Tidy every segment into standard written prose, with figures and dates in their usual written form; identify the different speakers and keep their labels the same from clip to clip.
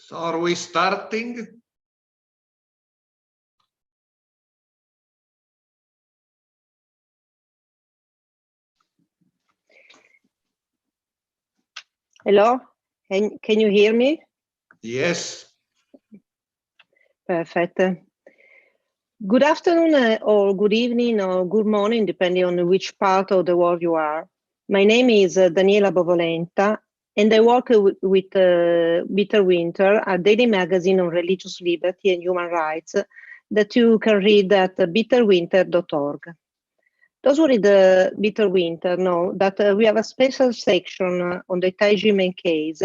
Speaker 1: So are we starting?
Speaker 2: Hello, can you hear me?
Speaker 1: Yes.
Speaker 2: Perfect. Good afternoon or good evening or good morning, depending on which part of the world you are. My name is Daniela Bovolenta, and I work with Bitter Winter, a daily magazine on religious liberty and human rights that you can read at bitterwinter.org. Those who read the Bitter Winter know that we have a special section on the Tai Ji Men case,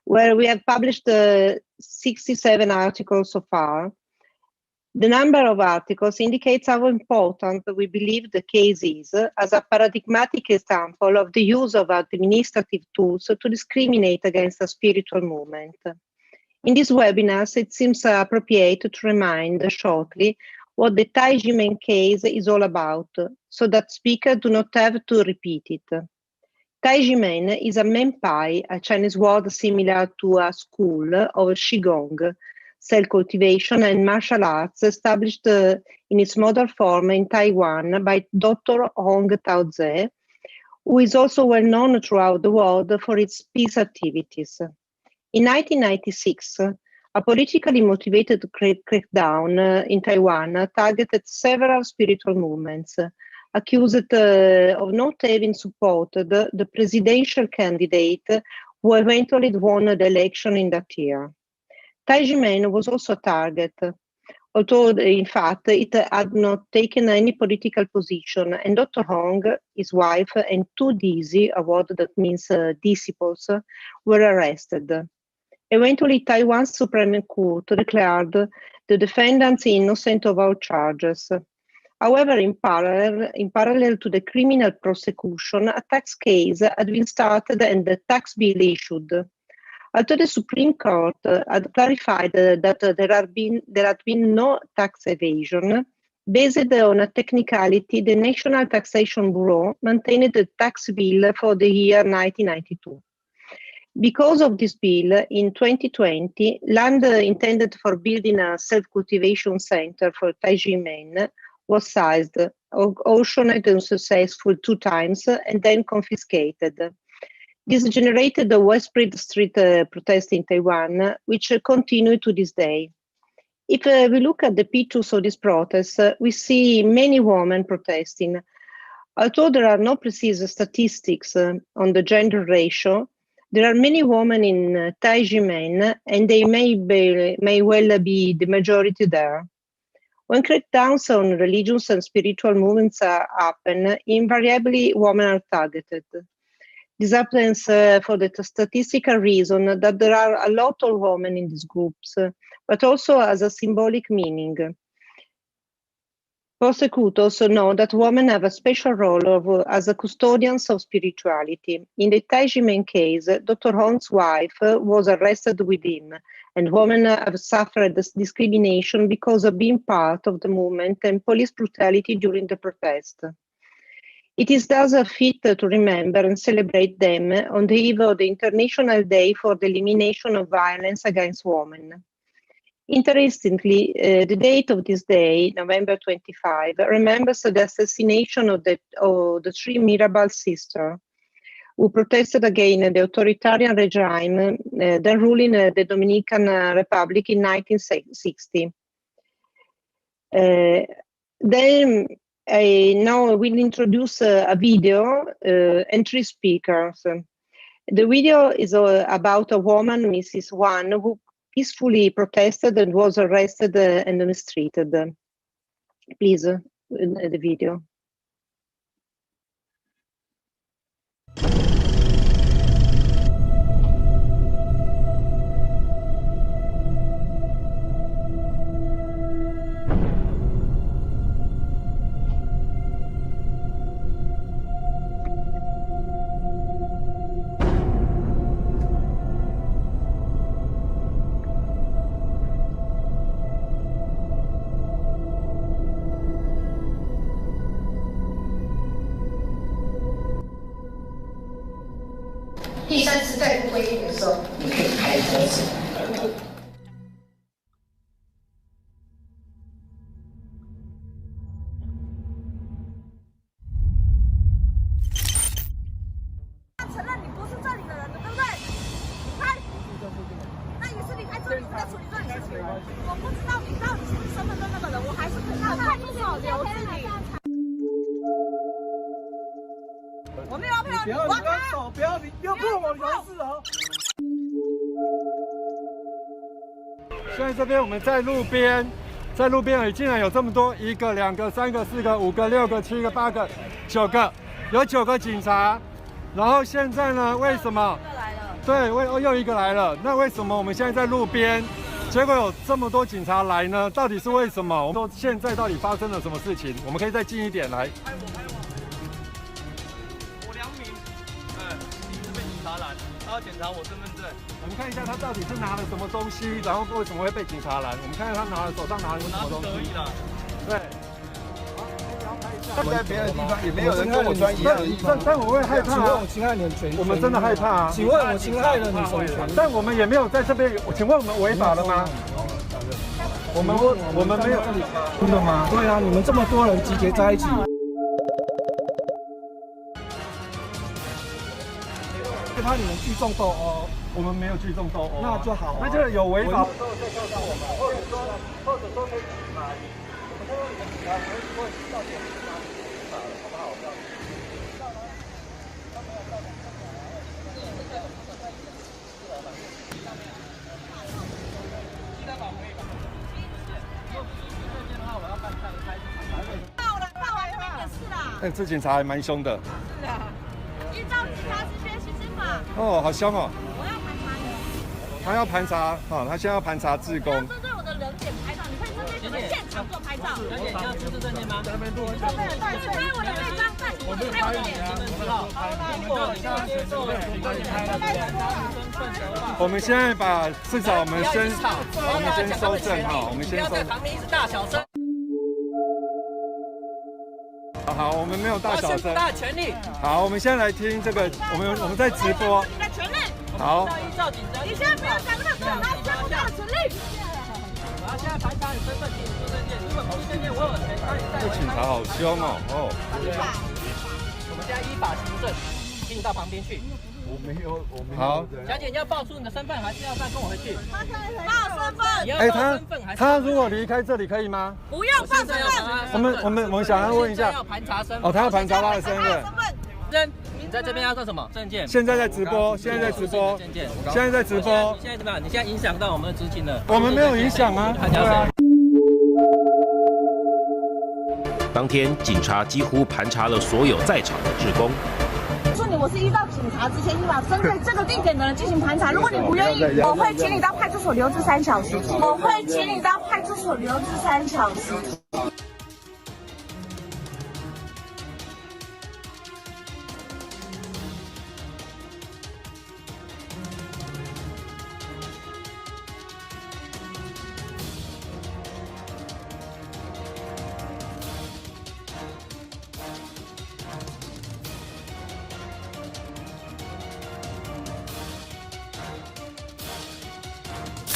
Speaker 2: where we have published 67 articles so far. The number of articles indicates how important we believe the case is as a paradigmatic example of the use of administrative tools to discriminate against a spiritual movement. In these webinars, it seems appropriate to remind shortly what the Tai Ji Men case is all about, so that speakers do not have to repeat it. Tai Ji Men is a menpai, a Chinese word similar to a school of Qigong, self-cultivation and martial arts established in its modern form in Taiwan by Dr. Hong Tao-Tze, who is also well known throughout the world for its peace activities. In 1996, a politically motivated crackdown in Taiwan targeted several spiritual movements, accused of not having supported the presidential candidate who eventually won the election in that year. Tai Ji Men was also a target, although in fact it had not taken any political position, and Dr. Hong, his wife, and two Dizi, a word that means disciples, were arrested. Eventually, Taiwan's Supreme Court declared the defendants innocent of all charges. However, in parallel to the criminal prosecution, a tax case had been started and the tax bill issued. Although the Supreme Court had clarified that there had been no tax evasion, based on a technicality, the National Taxation Bureau maintained the tax bill for the year 1992. Because of this bill, in 2020, land intended for building a self-cultivation center for Tai Ji Men was seized, auctioned and unsuccessful 2 times, and then confiscated. This generated the widespread street protest in Taiwan, which continue to this day. If we look at the pictures of this protest, we see many women protesting. Although there are no precise statistics on the gender ratio, there are many women in Tai Ji Men, and they may well be the majority there. When crackdowns on religious and spiritual movements happen, invariably women are targeted. This happens for the statistical reason that there are a lot of women in these groups, but also as a symbolic meaning. Prosecutors know that women have a special role as a custodians of spirituality. In the Tai Ji Men case, Dr. Hong's wife was arrested with him, and women have suffered discrimination because of being part of the movement and police brutality during the protest. It is thus fit to remember and celebrate them on the eve of the International Day for the Elimination of Violence against Women. Interestingly, the date of this day, November 25, remembers the assassination of the 3 Mirabal sisters who protested against the authoritarian regime then ruling the Dominican Republic in 1960. Then I now will introduce a video and 3 speakers. The video is about a woman, Mrs. Wan, who peacefully protested and was arrested and mistreated. Please, the video.
Speaker 3: 是在不规定的时候，你可以开车子。
Speaker 4: 承认你不是这里的人了，对不对？你看，那也是你开车，你在处理这里事情。我不知道你到底是不是身份证那个人，我还是可以看派出所留置你。我没有要骗你，我要他。
Speaker 5: 不要，你不要碰我的事哦。现在这边我们在路边，竟然有这么多，1个、2个、3个、4个、5个、6个、7个、8个、9个，有9个警察。然后现在呢？为什么？对，又一个来了。那为什么我们现在在路边，结果有这么多警察来呢？到底是为什么？我们说现在到底发生了什么事情？我们可以再近一点来。
Speaker 6: 我良民，第一次被警察拦，他要检查我身份证。
Speaker 5: 我们看一下他到底是拿了什么东西，然后为什么会被警察拦？我们看看他手上拿了什么东西。对。
Speaker 7: 在别的地方也没有人跟我穿一样的衣服，
Speaker 5: 但我会害怕。
Speaker 7: 请问我侵害你的权益？
Speaker 5: 我们真的害怕啊！
Speaker 7: 请问我侵害了你什么权益？
Speaker 5: 但我们也没有在这边，请问我们违法了吗？我们没有，真的吗？
Speaker 7: 对啊，你们这么多人集结在一起。怕你们聚众斗殴，
Speaker 5: 我们没有聚众斗殴，
Speaker 7: 那就好。
Speaker 5: 那就有违法。但这警察还蛮凶的。
Speaker 4: 是啊，依照警察职权行使法。
Speaker 5: 哦，好凶哦！
Speaker 4: 我要盘查你。
Speaker 5: 他要盘查，他现在要盘查志工。
Speaker 4: 针对我的人脸拍照，你可以针对你们现场做拍照。
Speaker 6: 小姐，你要出示证件吗？在那边录。
Speaker 4: 你都没有带，拍我的那张，拍我的脸。
Speaker 5: 我们现在把至少我们先收证哈，我们先收。
Speaker 6: 不要在旁边一直大小声。
Speaker 5: 好，我们没有大小声。
Speaker 6: 大权利。
Speaker 5: 好，我们现在来听这个，我们在直播。
Speaker 4: 你的权利。
Speaker 5: 好。
Speaker 6: 依照警察。
Speaker 4: 你现在不要讲那么多，然后宣布他的权利。
Speaker 6: 我要现在盘查你身份，请你出证件。如果不出证件，我有权把你带回。
Speaker 5: 这警察好凶哦！
Speaker 6: 我们现在依法行政，请你到旁边去。
Speaker 7: 我没有。
Speaker 5: 好，
Speaker 6: 小姐，你要报出你的身份，还是要再跟我回去？
Speaker 4: 报身份。
Speaker 5: 他如果离开这里可以吗？
Speaker 4: 不用报身份。
Speaker 5: 我们想要问一下。
Speaker 6: 要盘查身份。
Speaker 5: 哦，他要盘查他的身份。
Speaker 6: 你在这边要做什么？证件。
Speaker 5: 现在在直播，现在在直播。
Speaker 6: 证件。
Speaker 5: 现在在直播。
Speaker 6: 现在怎么样？你现在影响到我们的执勤了。
Speaker 5: 我们没有影响啊。对啊。
Speaker 8: 当天，警察几乎盘查了所有在场的志工。
Speaker 4: 说你我是依照警察职权依法针对这个地点的人进行盘查。如果你不愿意，我会请你到派出所留置3小时。我会请你到派出所留置3小时。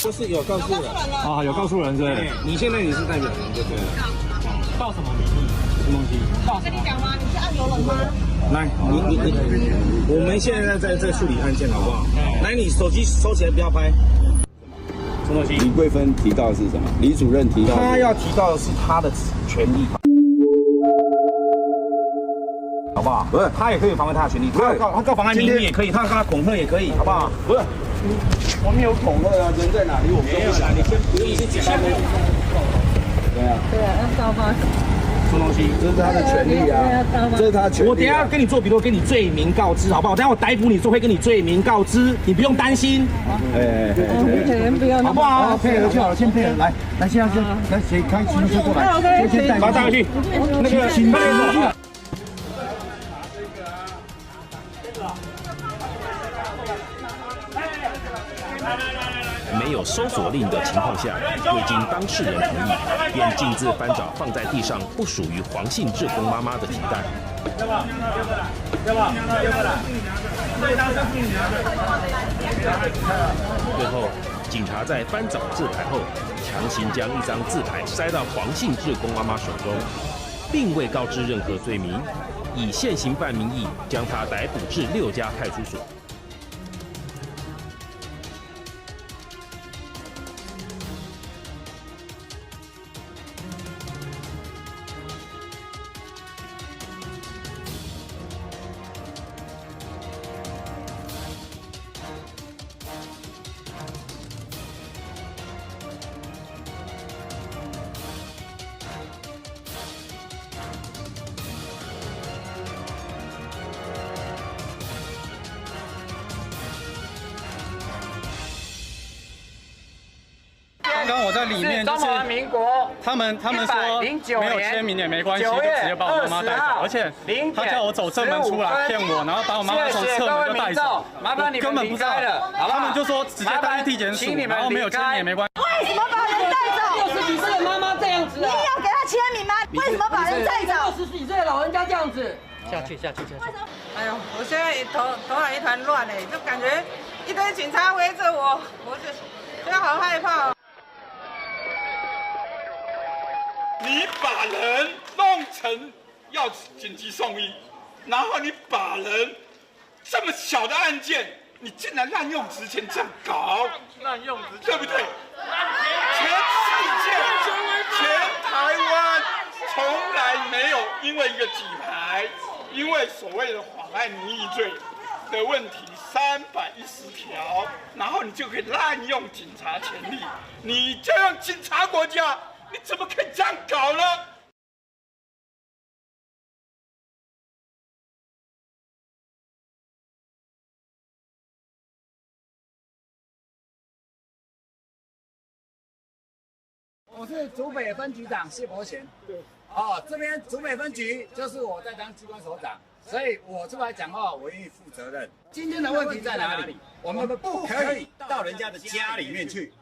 Speaker 7: 就是有告诉人啊，有告诉人对。你现在你是代表人就对了。
Speaker 6: 报什么名义？
Speaker 7: 什么东西？
Speaker 4: 我跟你讲吗？你是按游人吗？
Speaker 7: 来，我们现在在处理案件，好不好？来，你手机收起来，不要拍。什么东西？
Speaker 9: 李桂芬提到的是什么？李主任提到，
Speaker 7: 他要提到的是他的权利，好不好？
Speaker 9: 不是，
Speaker 7: 他也可以妨碍他的权利，他告妨碍秘密也可以，他告恐吓也可以，好不好？
Speaker 9: 不是，我们有恐吓啊，人在哪里我们都不想。
Speaker 7: 你先不用，你是简单的。
Speaker 9: 对啊。
Speaker 4: 对啊，要告发。
Speaker 7: 什么东西？
Speaker 9: 这是他的权利啊，这是他的权利。
Speaker 7: 我等一下跟你做笔录，跟你罪名告知，好不好？等一下我逮捕你时候会跟你罪名告知，你不用担心。
Speaker 4: 不要，
Speaker 7: 好不好？
Speaker 9: 配合就好了，先配合。来，现在来谁开行车过来？先带，
Speaker 7: 把他带回去。那个行车。
Speaker 8: 没有搜索令的情况下，未经当事人同意，便径自翻找放在地上不属于黄姓志工妈妈的提袋。最后，警察在翻找自牌后，强行将一张自牌塞到黄姓志工妈妈手中，并未告知任何罪名，以现行犯名义将他逮捕至6家派出所。
Speaker 10: 刚刚我在里面，就是他们说没有签名也没关系，就直接把我妈妈带走，而且他叫我走正门出来骗我，然后把我妈妈从侧门就带走，我根本不知道。他们就说直接带去地检署，然后没有签名也没关系。
Speaker 4: 为什么把人带走
Speaker 6: ？60几岁的妈妈这样子，
Speaker 4: 你也要给她签名吗？为什么把人带走
Speaker 6: ？60几岁的老人家这样子，
Speaker 11: 下去。
Speaker 12: 哎呦，我现在头脑一团乱哎，就感觉一堆警察围着我，我就好害怕哦。
Speaker 13: 你把人弄成要紧急送医，然后你把人这么小的案件，你竟然滥用职权这样搞，
Speaker 10: 滥用职权，
Speaker 13: 对不对？全世界、全台湾从来没有因为一个举牌，因为所谓的妨碍名誉罪的问题310条，然后你就可以滥用警察权力，你这样警察国家。你怎么可以这样搞呢？
Speaker 9: 我是竹北分局长谢伯贤。对。这边竹北分局就是我在当机关首长，所以我出来讲话，我愿意负责任。今天的问题在哪里？我们不可以到人家的家里面去，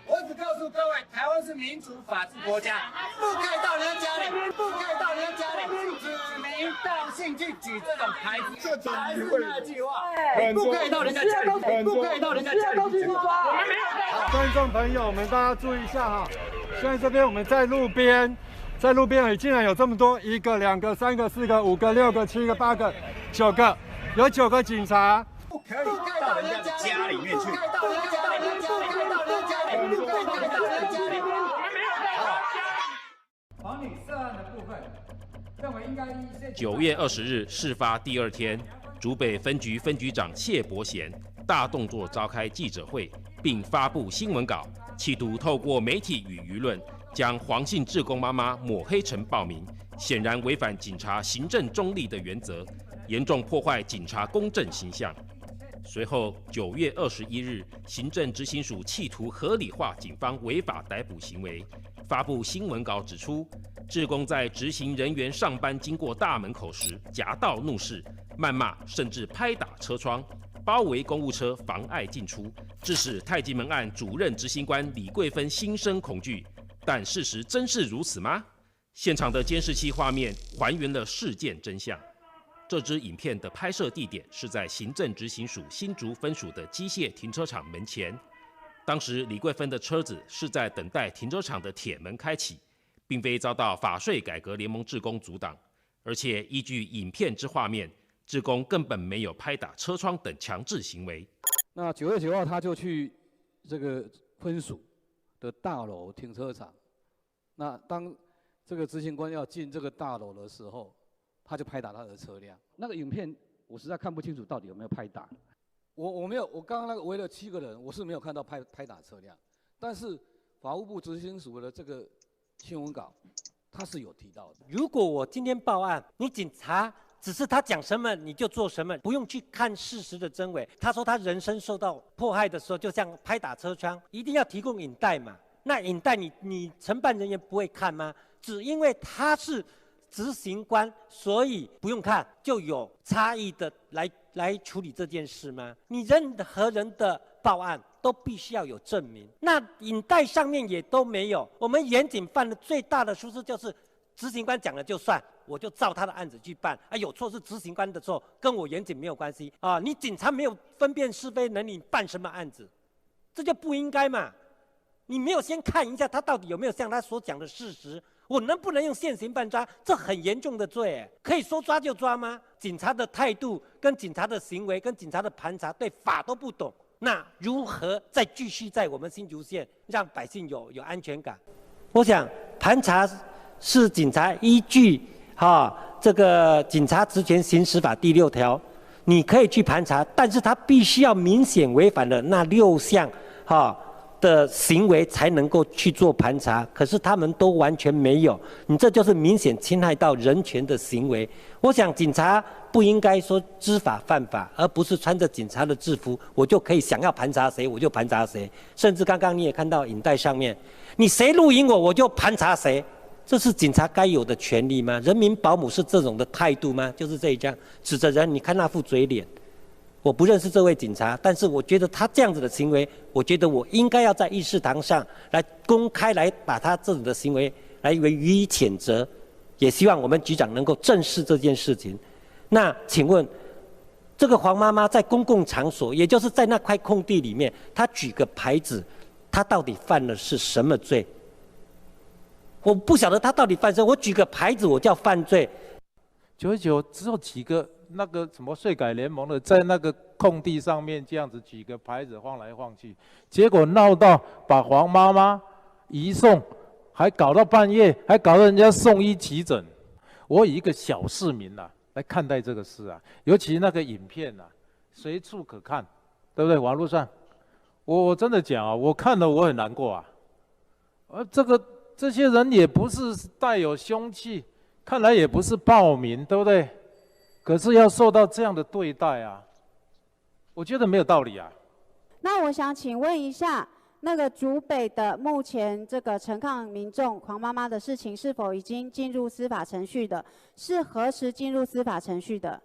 Speaker 9: 我只告诉各位，台湾是民主法治国家，不可以到人家家里，指名道姓去举这种牌子，还是那句话，不可以到人家家里，不可以到人家家里去抓。
Speaker 5: 观众朋友们，大家注意一下哈，现在这边我们在路边而已，竟然有这么多，1个、2个、3个、4个、5个、6个、7个、8个、9个，有9个警察。
Speaker 9: 不可以到人家的家里面去。
Speaker 11: 防女涉案的部分，认为应该
Speaker 8: 9月20日事发第2天，竹北分局分局长谢伯贤大动作召开记者会，并发布新闻稿，企图透过媒体与舆论将黄姓志工妈妈抹黑成暴民，显然违反警察行政中立的原则，严重破坏警察公正形象。随后9月21日，行政执行署企图合理化警方违法逮捕行为，发布新闻稿指出，志工在执行人员上班经过大门口时夹道怒视、谩骂，甚至拍打车窗，包围公务车妨碍进出，致使太极门案主任执行官李桂芬心生恐惧。但事实真是如此吗？现场的监视器画面还原了事件真相。这支影片的拍摄地点是在行政执行署新竹分署的机械停车场门前。当时李桂芬的车子是在等待停车场的铁门开启，并非遭到法税改革联盟志工阻挡。而且依据影片之画面，志工根本没有拍打车窗等强制行为。
Speaker 11: 那9月9号，他就去这个分署的大楼停车场。那当这个执行官要进这个大楼的时候，他就拍打他的车辆。那个影片我实在看不清楚到底有没有拍打。我没有，我刚刚那个围了7个人，我是没有看到拍打车辆。但是法务部执行署的这个新闻稿，他是有提到的。
Speaker 14: 如果我今天报案，你警察只是他讲什么你就做什么，不用去看事实的真伪。他说他人身受到迫害的时候，就这样拍打车窗，一定要提供影带嘛？那影带你承办人员不会看吗？只因为他是执行官，所以不用看，就有差异的来处理这件事吗？你任何人的报案都必须要有证明，那影带上面也都没有。我们严警犯的最大的疏失就是执行官讲了就算，我就照他的案子去办啊，有错是执行官的错，跟我严谨没有关系啊。你警察没有分辨是非能力，你办什么案子？这就不应该嘛。你没有先看一下他到底有没有像他所讲的事实，我能不能用现行犯抓？这很严重的罪，可以说抓就抓吗？警察的态度、跟警察的行为、跟警察的盘查，对法都不懂，那如何再继续在我们新竹县让百姓有安全感？我想盘查是警察依据这个警察职权行使法第6条，你可以去盘查，但是他必须要明显违反了那6项的行为才能够去做盘查，可是他们都完全没有，你这就是明显侵害到人权的行为。我想警察不应该说知法犯法，而不是穿着警察的制服，我就可以想要盘查谁我就盘查谁。甚至刚刚你也看到影带上面，你谁录影我就盘查谁，这是警察该有的权利吗？人民保姆是这种的态度吗？就是这一样指着人，你看那副嘴脸。我不认识这位警察，但是我觉得他这样子的行为，我觉得我应该要在议事堂上来公开来把他这种的行为来予以谴责，也希望我们局长能够正视这件事情。那请问，这个黄妈妈在公共场所，也就是在那块空地里面，她举个牌子，她到底犯了是什么罪？我不晓得她到底犯什么，我举个牌子我叫犯罪。
Speaker 15: 919只有几个。那个什么税改联盟的，在那个空地上面这样子举个牌子晃来晃去，结果闹到把黄妈妈移送，还搞到半夜，还搞到人家送医急诊。我以一个小市民来看待这个事尤其那个影片随处可看，对不对？网络上，我真的讲我看了我很难过这些人也不是带有凶器，看来也不是暴民，对不对？可是要受到这样的对待我觉得没有道理
Speaker 16: 那我想请问一下，那个竹北的目前这个陈抗民众黄妈妈的事情是否已经进入司法程序的？是何时进入司法程序的？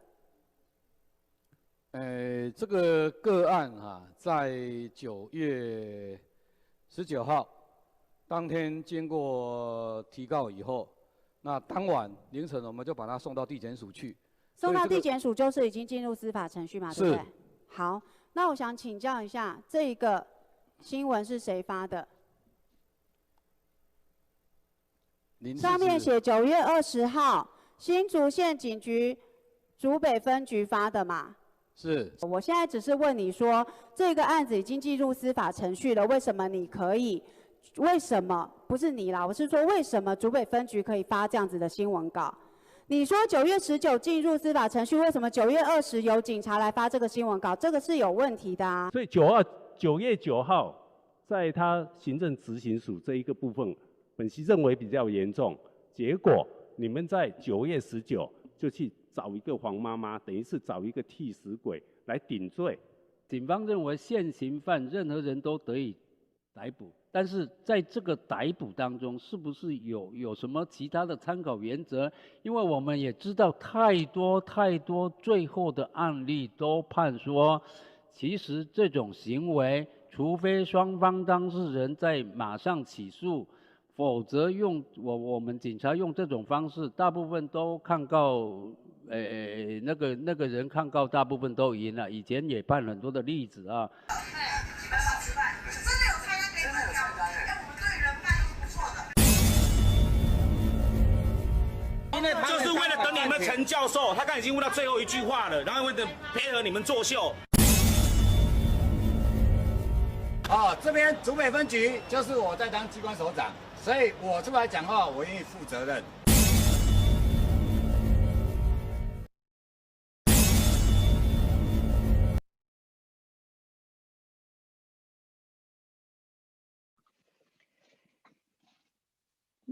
Speaker 11: 这个个案在9月19号当天经过提告以后，那当晚凌晨我们就把他送到地检署去。
Speaker 16: 送到地检署就是已经进入司法程序嘛，对不对？好，那我想请教一下，这一个新闻是谁发的？上面写9月20号，新竹县警局竹北分局发的嘛？
Speaker 11: 是。
Speaker 16: 我现在只是问你说，这个案子已经进入司法程序了，为什么你可以？为什么不是你啦？我是说，为什么竹北分局可以发这样子的新闻稿？你说9月19进入司法程序，为什么9月20由警察来发这个新闻稿？这个是有问题的
Speaker 17: 所以9月9号，在他行政执行署这一个部分，本席认为比较严重。结果你们在9月19就去找一个黄妈妈，等于是找一个替死鬼来顶罪。
Speaker 18: 警方认为现行犯任何人都得以逮捕，但是在这个逮捕当中，是不是有什么其他的参考原则？因为我们也知道太多最后的案例都判说，其实这种行为，除非双方当事人在马上起诉，否则我们警察用这种方式，大部分都抗告。那个人抗告大部分都赢了，以前也判很多的例子
Speaker 7: 就是为了等你们陈教授，他刚已经问到最后一句话了，然后为了配合你们作秀。
Speaker 9: 这边竹北分局就是我在当机关首长，所以我出来讲话，我愿意负责任。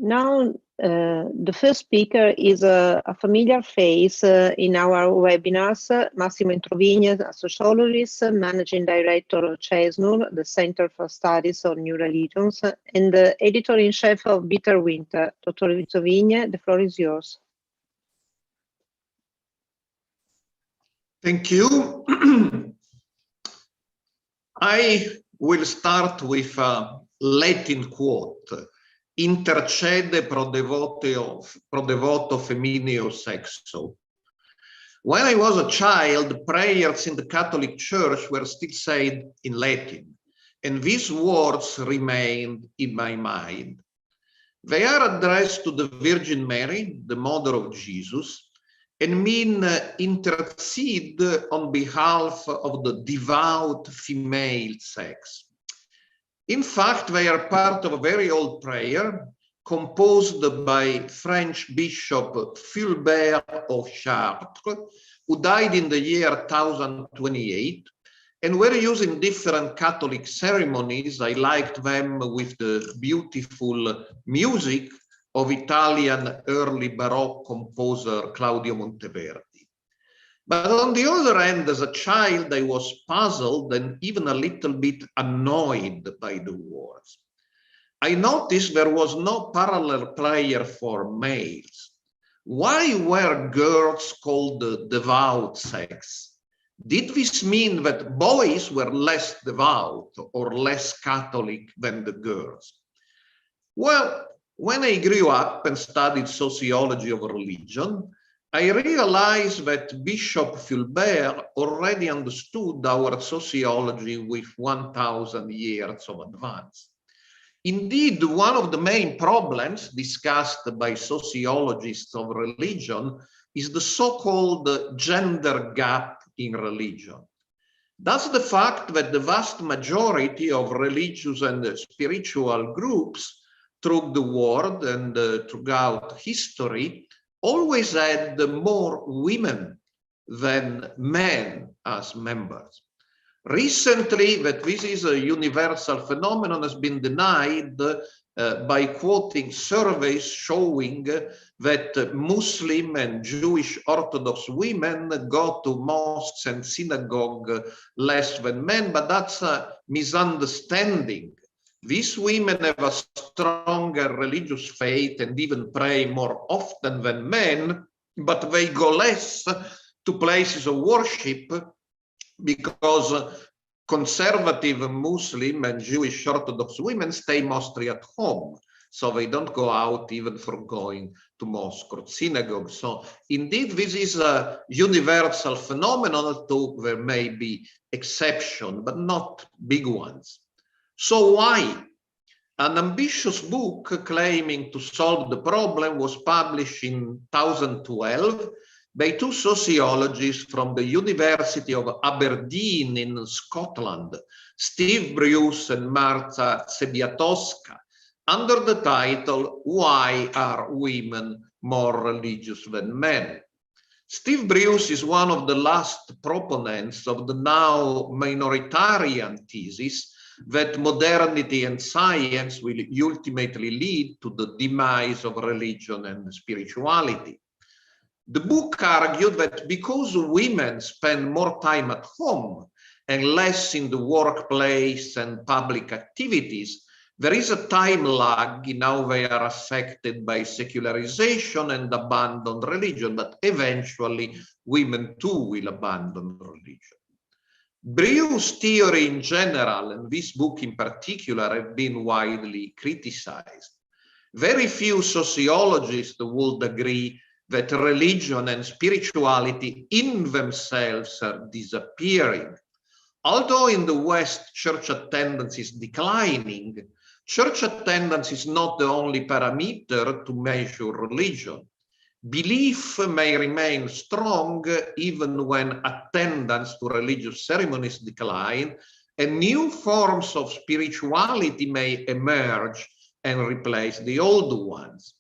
Speaker 2: Now, the first speaker is a familiar face in our webinars, Massimo Introvigne, a sociologist, managing director of CESNUR, the Center for Studies on New Religions, and the editor-in-chief of Bitter Winter. Dr. Introvigne, the floor is yours.
Speaker 1: Thank you. I will start with a Latin quote. intercede pro devoto femineo sexo. When I was a child, prayers in the Catholic Church were still said in Latin, and these words remained in my mind. They are addressed to the Virgin Mary, the mother of Jesus, and mean intercede on behalf of the devout female sex. In fact, they are part of a very old prayer composed by French Bishop Fulbert of Chartres, who died in the year 1028, and were used in different Catholic ceremonies. I liked them with the beautiful music of Italian early Baroque composer Claudio Monteverdi. But on the other hand, as a child, I was puzzled and even a little bit annoyed by the words. I noticed there was no parallel prayer for males. Why were girls called the devout sex? Did this mean that boys were less devout or less Catholic than the girls? Well, when I grew up and studied sociology of religion, I realized that Bishop Fulbert already understood our sociology with 1,000 years of advance. Indeed, one of the main problems discussed by sociologists of religion is the so-called gender gap in religion. That's the fact that the vast majority of religious and spiritual groups through the world and throughout history always had more women than men as members. Recently, that this is a universal phenomenon has been denied by quoting surveys showing that Muslim and Jewish Orthodox women go to mosques and synagogue less than men, but that's a misunderstanding. These women have a stronger religious faith and even pray more often than men, but they go less to places of worship because conservative Muslim and Jewish Orthodox women stay mostly at home. So they don't go out even for going to mosque or synagogue. So indeed, this is a universal phenomenon, though there may be exceptions, but not big ones. So why? An ambitious book claiming to solve the problem was published in 2012 by two sociologists from the University of Aberdeen in Scotland, Steve Bruce and Marta Cebiatowska, under the title, Why Are Women More Religious Than Men? Steve Bruce is one of the last proponents of the now minoritarian thesis that modernity and science will ultimately lead to the demise of religion and spirituality. The book argued that because women spend more time at home and less in the workplace and public activities, there is a time lag in how they are affected by secularization and abandon religion, but eventually women too will abandon religion. Bruce's theory in general, and this book in particular, have been widely criticized. Very few sociologists would agree that religion and spirituality in themselves are disappearing. Although in the West, church attendance is declining, church attendance is not the only parameter to measure religion. Belief may remain strong even when attendance to religious ceremonies decline, and new forms of spirituality may emerge and replace the old ones.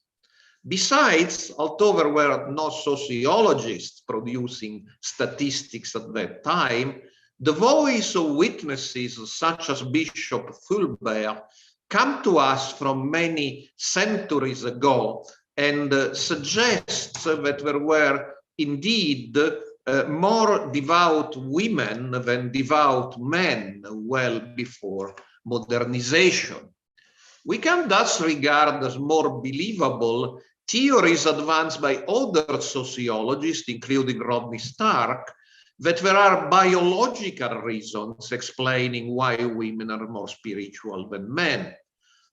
Speaker 1: Besides, although there were no sociologists producing statistics at that time, the voice of witnesses such as Bishop Fulbert come to us from many centuries ago and suggests that there were indeed more devout women than devout men well before modernization. We can thus regard as more believable theories advanced by other sociologists, including Rodney Stark, that there are biological reasons explaining why women are more spiritual than men.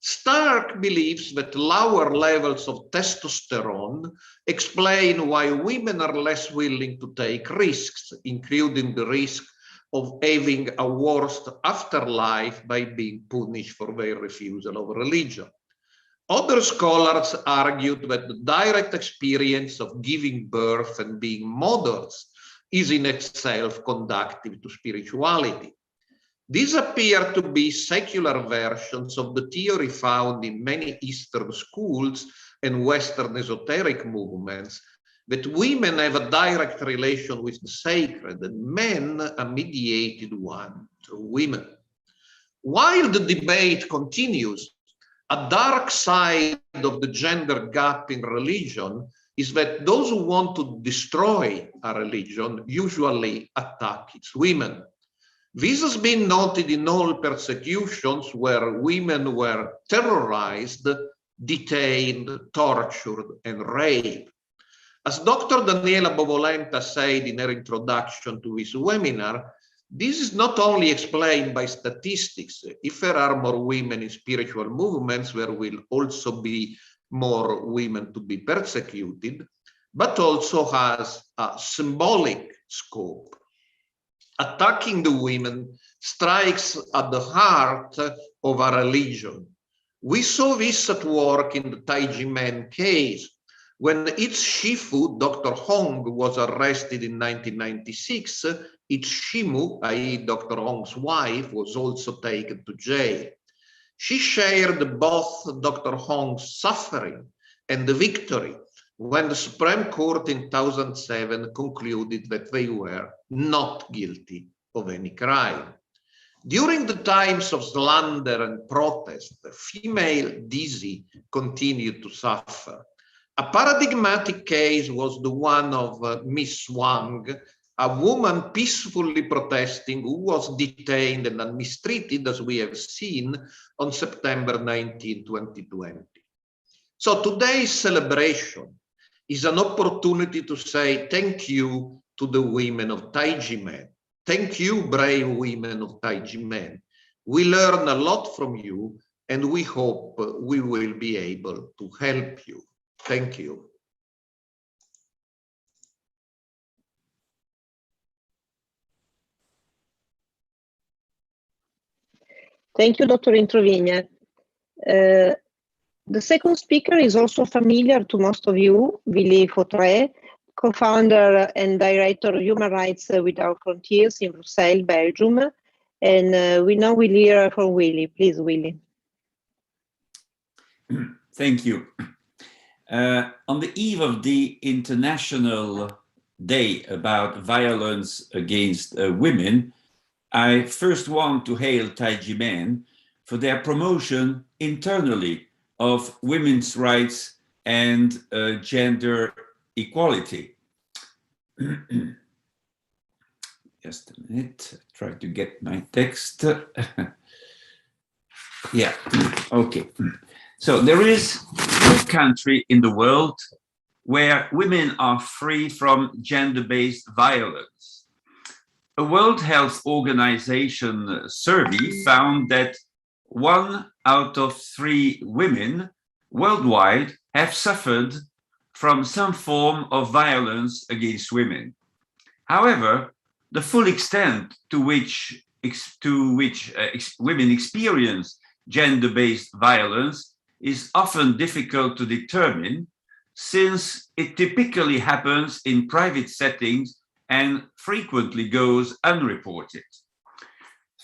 Speaker 1: Stark believes that lower levels of testosterone explain why women are less willing to take risks, including the risk of having a worse afterlife by being punished for their refusal of religion. Other scholars argued that the direct experience of giving birth and being mothers is in itself conducive to spirituality. These appear to be secular versions of the theory found in many Eastern schools and Western esoteric movements, that women have a direct relation with the sacred and men a mediated one through women. While the debate continues, a dark side of the gender gap in religion is that those who want to destroy a religion usually attack its women. This has been noted in all persecutions where women were terrorized, detained, tortured, and raped. As Dr. Daniela Bovolenta said in her introduction to this webinar, this is not only explained by statistics. If there are more women in spiritual movements, there will also be more women to be persecuted, but also has a symbolic scope. Attacking the women strikes at the heart of a religion. We saw this at work in the Tai Ji Men case, when its Shifu, Dr. Hong, was arrested in 1996, its Shimu, i.e. Dr. Hong's wife, was also taken to jail. She shared both Dr. Hong's suffering and the victory when the Supreme Court in 2007 concluded that they were not guilty of any crime. During the times of slander and protest, the female Dizi continued to suffer. A paradigmatic case was the one of Miss Wang, a woman peacefully protesting who was detained and mistreated, as we have seen, on September 19, 2020. So today's celebration is an opportunity to say thank you to the women of Tai Ji Men. Thank you, brave women of Tai Ji Men. We learn a lot from you, and we hope we will be able to help you. Thank you.
Speaker 2: Thank you, Dr. Introvigne. The second speaker is also familiar to most of you, Willy Fautré, co-founder and director of Human Rights Without Frontiers in Brussels, Belgium. And we now will hear from Willy. Please, Willy.
Speaker 19: Thank you. On the eve of the International Day about Violence Against Women, I first want to hail Tai Ji Men for their promotion internally of women's rights and gender equality. Just a minute, try to get my text. Yeah, okay. So there is no country in the world where women are free from gender-based violence. A World Health Organization survey found that 1 out of 3 women worldwide have suffered from some form of violence against women. However, the full extent to which women experience gender-based violence is often difficult to determine, since it typically happens in private settings and frequently goes unreported.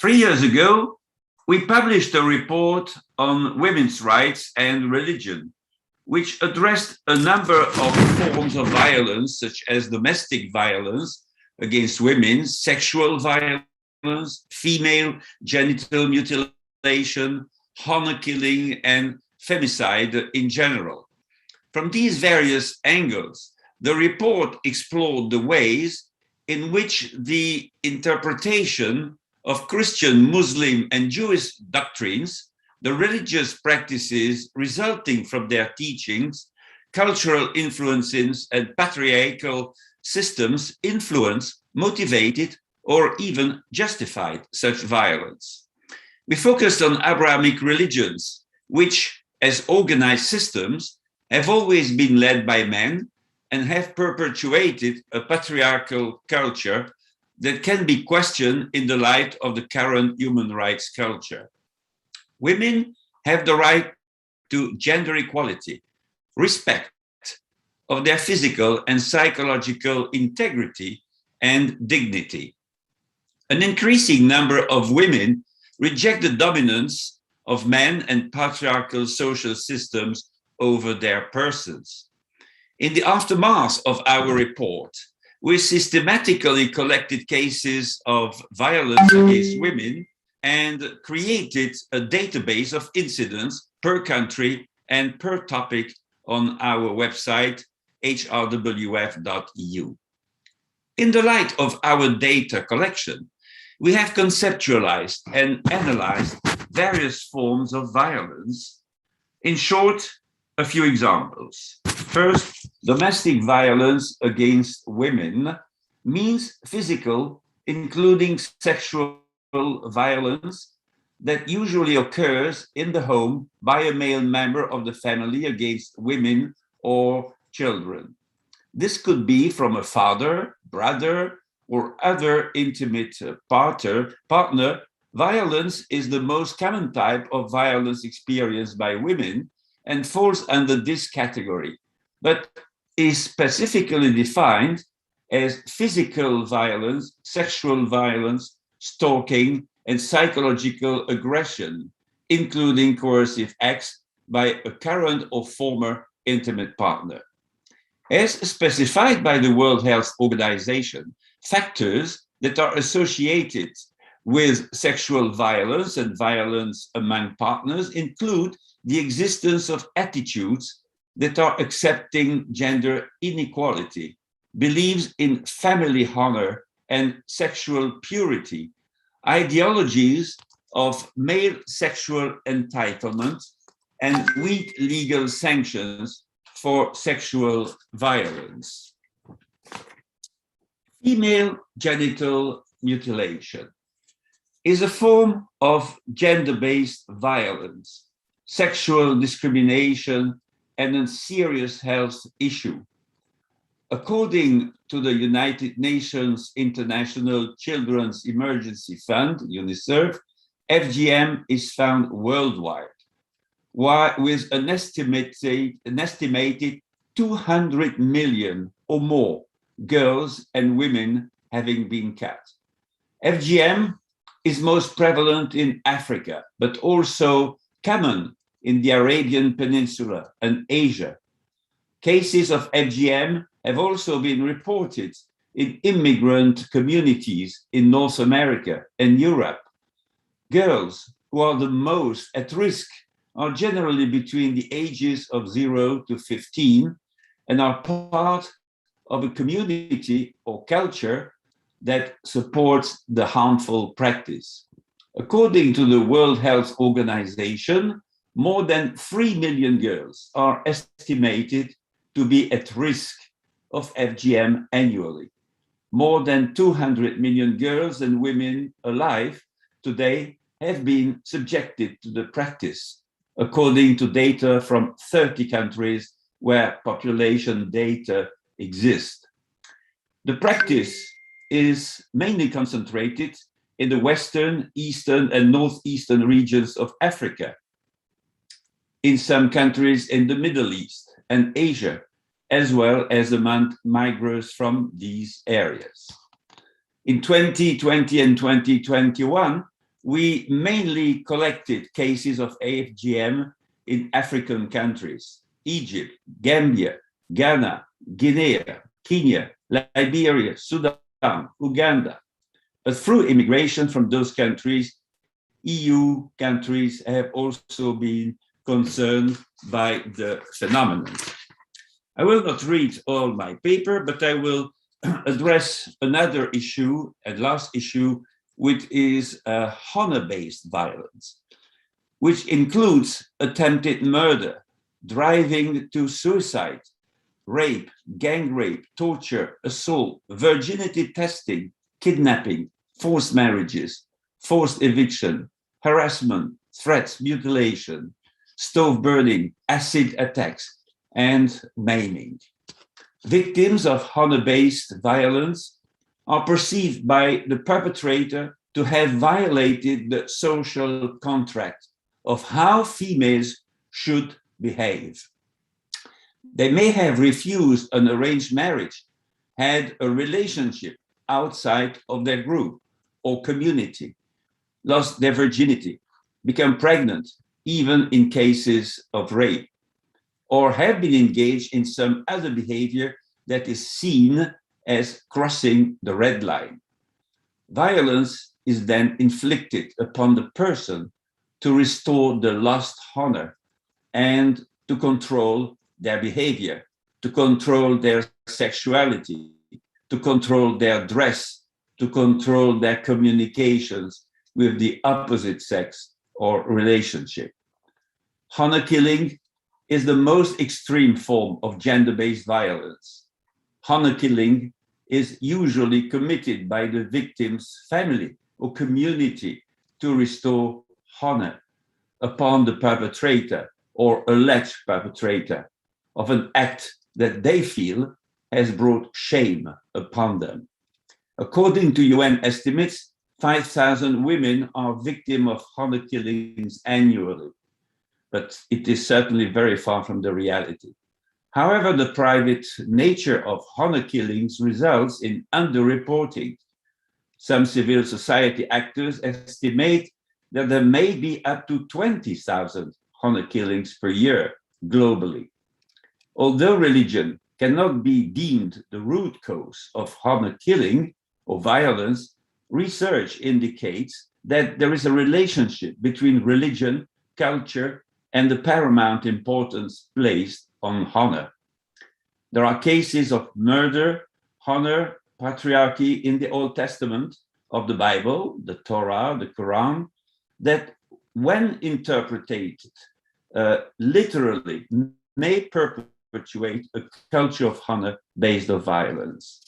Speaker 19: 3 years ago, we published a report on women's rights and religion, which addressed a number of forms of violence, such as domestic violence against women, sexual violence, female genital mutilation, honor killing, and femicide in general. From these various angles, the report explored the ways in which the interpretation of Christian, Muslim, and Jewish doctrines, the religious practices resulting from their teachings, cultural influences, and patriarchal systems influence, motivated, or even justified such violence. We focused on Abrahamic religions, which as organized systems have always been led by men and have perpetuated a patriarchal culture that can be questioned in the light of the current human rights culture. Women have the right to gender equality, respect of their physical and psychological integrity and dignity. An increasing number of women reject the dominance of men and patriarchal social systems over their persons. In the aftermath of our report, we systematically collected cases of violence against women and created a database of incidents per country and per topic on our website, hrwf.eu. In the light of our data collection, we have conceptualized and analyzed various forms of violence. In short, a few examples. First, domestic violence against women means physical, including sexual violence that usually occurs in the home by a male member of the family against women or children. This could be from a father, brother, or other intimate partner. Violence is the most common type of violence experienced by women and falls under this category, but is specifically defined as physical violence, sexual violence, stalking, and psychological aggression, including coercive acts by a current or former intimate partner. As specified by the World Health Organization, factors that are associated with sexual violence and violence among partners include the existence of attitudes that are accepting gender inequality, beliefs in family honor and sexual purity, ideologies of male sexual entitlement, and weak legal sanctions for sexual violence. Female genital mutilation is a form of gender-based violence, sexual discrimination, and a serious health issue. According to the United Nations International Children's Emergency Fund, UNICEF, FGM is found worldwide, with an estimated 200 million or more girls and women having been cut. FGM is most prevalent in Africa, but also common in the Arabian Peninsula and Asia. Cases of FGM have also been reported in immigrant communities in North America and Europe. Girls who are the most at risk are generally between the ages of 0 to 15 and are part of a community or culture that supports the harmful practice. According to the World Health Organization, more than 3 million girls are estimated to be at risk of FGM annually. More than 200 million girls and women alive today have been subjected to the practice, according to data from 30 countries where population data exist. The practice is mainly concentrated in the western, eastern, and northeastern regions of Africa, in some countries in the Middle East and Asia, as well as among migrants from these areas. In 2020 and 2021, we mainly collected cases of FGM in African countries: Egypt, Gambia, Ghana, Guinea, Kenya, Liberia, Sudan, Uganda. But through immigration from those countries, EU countries have also been concerned by the phenomenon. I will not read all my paper, but I will address another issue, and last issue, which is honor-based violence, which includes attempted murder, driving to suicide, rape, gang rape, torture, assault, virginity testing, kidnapping, forced marriages, forced eviction, harassment, threats, mutilation, stove burning, acid attacks, and maiming. Victims of honor-based violence are perceived by the perpetrator to have violated the social contract of how females should behave. They may have refused an arranged marriage, had a relationship outside of their group or community, lost their virginity, become pregnant, even in cases of rape, or have been engaged in some other behavior that is seen as crossing the red line. Violence is then inflicted upon the person to restore the lost honor and to control their behavior, to control their sexuality, to control their dress, to control their communications with the opposite sex or relationship. Honor killing is the most extreme form of gender-based violence. Honor killing is usually committed by the victim's family or community to restore honor upon the perpetrator or alleged perpetrator of an act that they feel has brought shame upon them. According to UN estimates, 5,000 women are victims of honor killings annually, but it is certainly very far from the reality. However, the private nature of honor killings results in underreporting. Some civil society actors estimate that there may be up to 20,000 honor killings per year globally. Although religion cannot be deemed the root cause of honor killing or violence, research indicates that there is a relationship between religion, culture, and the paramount importance placed on honor. There are cases of murder, honor, patriarchy in the Old Testament of the Bible, the Torah, the Quran, that when interpreted literally may perpetuate a culture of honor based on violence.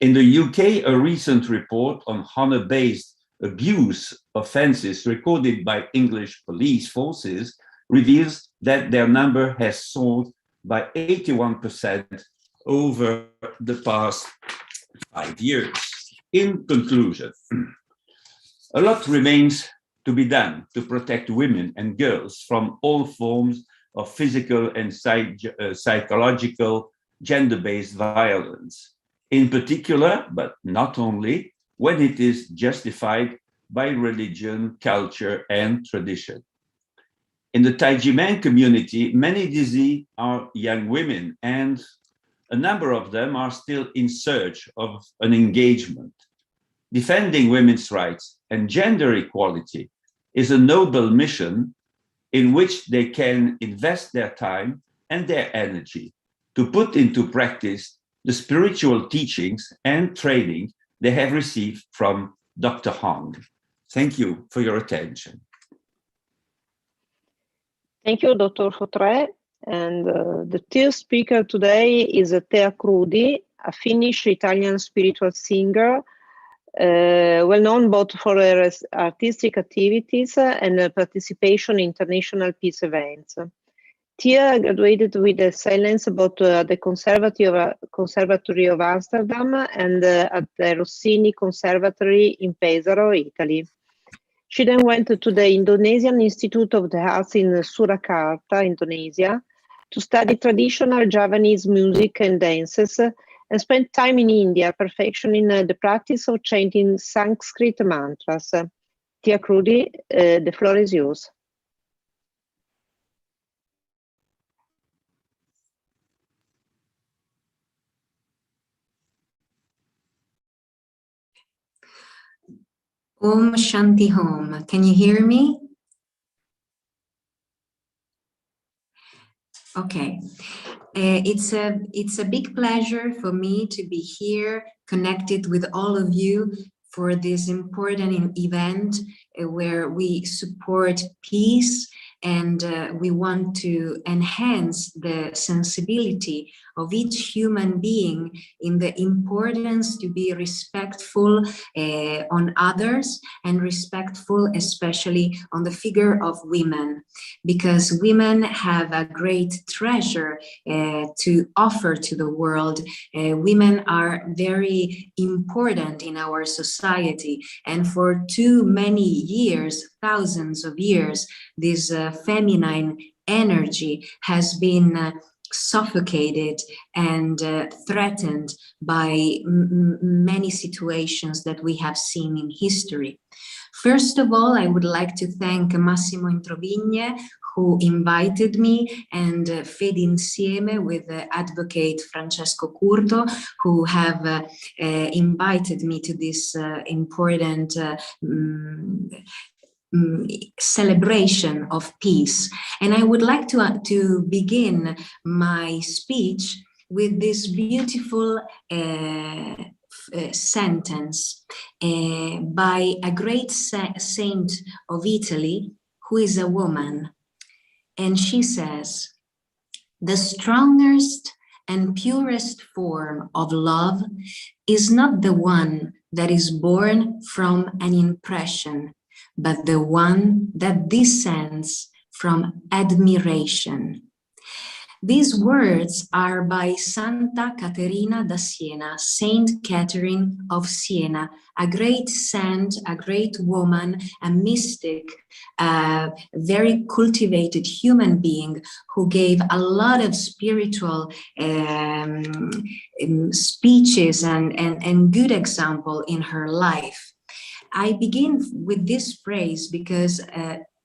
Speaker 19: In the UK, a recent report on honor-based abuse offenses recorded by English police forces reveals that their number has soared by 81% over the past 5 years. In conclusion, a lot remains to be done to protect women and girls from all forms of physical and psychological gender-based violence, in particular, but not only, when it is justified by religion, culture, and tradition. In the Tai Ji Men community, many Dizi are young women, and a number of them are still in search of an engagement. Defending women's rights and gender equality is a noble mission in which they can invest their time and their energy to put into practice the spiritual teachings and training they have received from Dr. Heng. Thank you for your attention.
Speaker 2: Thank you, Dr. Fautré. And the third speaker today is Thea Crudi, a Finnish-Italian spiritual singer, well known both for her artistic activities and participation in international peace events. Thea graduated with excellence both at the Conservatory of Amsterdam and at the Rossini Conservatory in Pesaro, Italy. She then went to the Indonesian Institute of the Arts in Surakarta, Indonesia, to study traditional Javanese music and dances, and spent time in India perfectioning the practice of chanting Sanskrit mantras. Thea Crudi, the floor is yours.
Speaker 20: Om Shanti Hom. Can you hear me? Okay. It's a big pleasure for me to be here, connected with all of you for this important event where we support peace and we want to enhance the sensibility of each human being in the importance to be respectful on others, and respectful especially on the figure of women, because women have a great treasure to offer to the world. Women are very important in our society, and for too many years, thousands of years, this feminine energy has been suffocated and threatened by many situations that we have seen in history. First of all, I would like to thank Massimo Introvigne, who invited me, and Fede Insieme with advocate Francesco Curto, who have invited me to this important celebration of peace. And I would like to begin my speech with this beautiful sentence by a great saint of Italy, who is a woman. And she says, "The strongest and purest form of love is not the one that is born from an impression, but the one that descends from admiration." These words are by Santa Caterina da Siena, Saint Catherine of Siena, a great saint, a great woman, a mystic, a very cultivated human being who gave a lot of spiritual speeches and good example in her life. I begin with this phrase because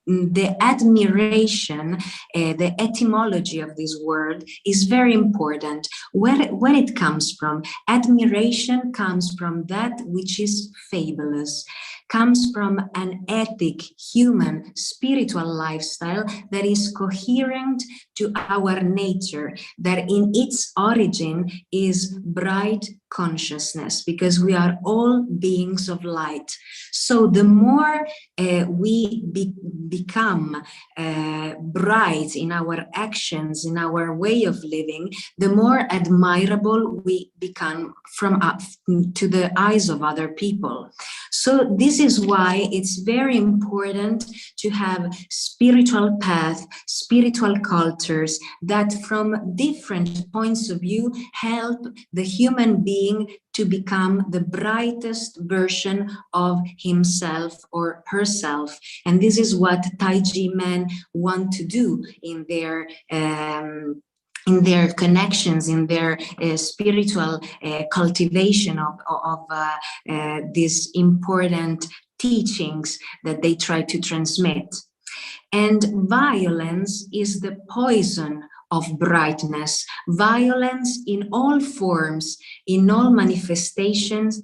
Speaker 20: the admiration, the etymology of this word is very important. Where it comes from? Admiration comes from that which is fabulous, comes from an ethic, human, spiritual lifestyle that is coherent to our nature, that in its origin is bright consciousness, because we are all beings of light. So the more we become bright in our actions, in our way of living, the more admirable we become to the eyes of other people. So this is why it's very important to have spiritual path, spiritual cultures that from different points of view help the human being to become the brightest version of himself or herself. And this is what Tai Ji men want to do in their connections, in their spiritual cultivation of these important teachings that they try to transmit. And violence is the poison of brightness. Violence in all forms, in all manifestations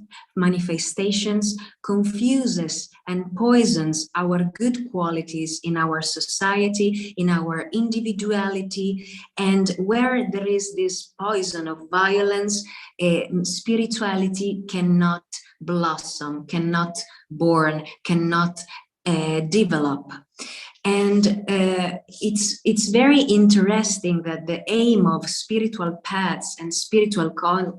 Speaker 20: confuses and poisons our good qualities in our society, in our individuality. And where there is this poison of violence, spirituality cannot blossom, cannot born, cannot develop. And it's very interesting that the aim of spiritual paths and spiritual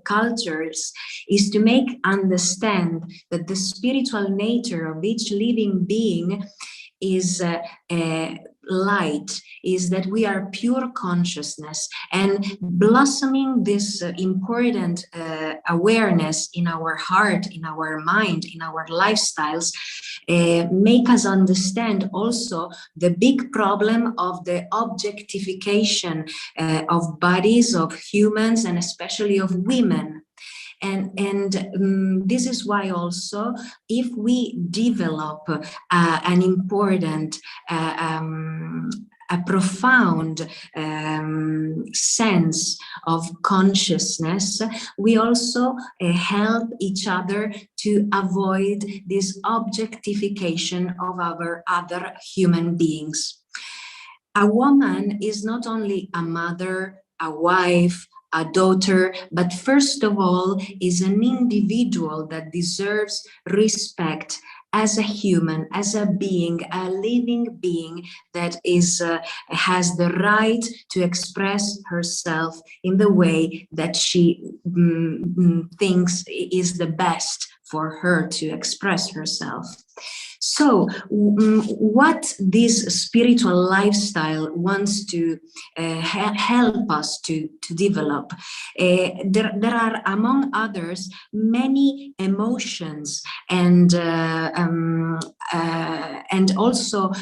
Speaker 20: cultures is to make understand that the spiritual nature of each living being is light, is that we are pure consciousness, and blossoming this important awareness in our heart, in our mind, in our lifestyles, make us understand also the big problem of the objectification of bodies, of humans, and especially of women. And this is why also, if we develop an important, a profound sense of consciousness, we also help each other to avoid this objectification of our other human beings. A woman is not only a mother, a wife, a daughter, but first of all is an individual that deserves respect as a human, as a being, a living being that is has the right to express herself in the way that she thinks is the best for her to express herself. So what this spiritual lifestyle wants to help us to develop, there are, among others, many emotions and also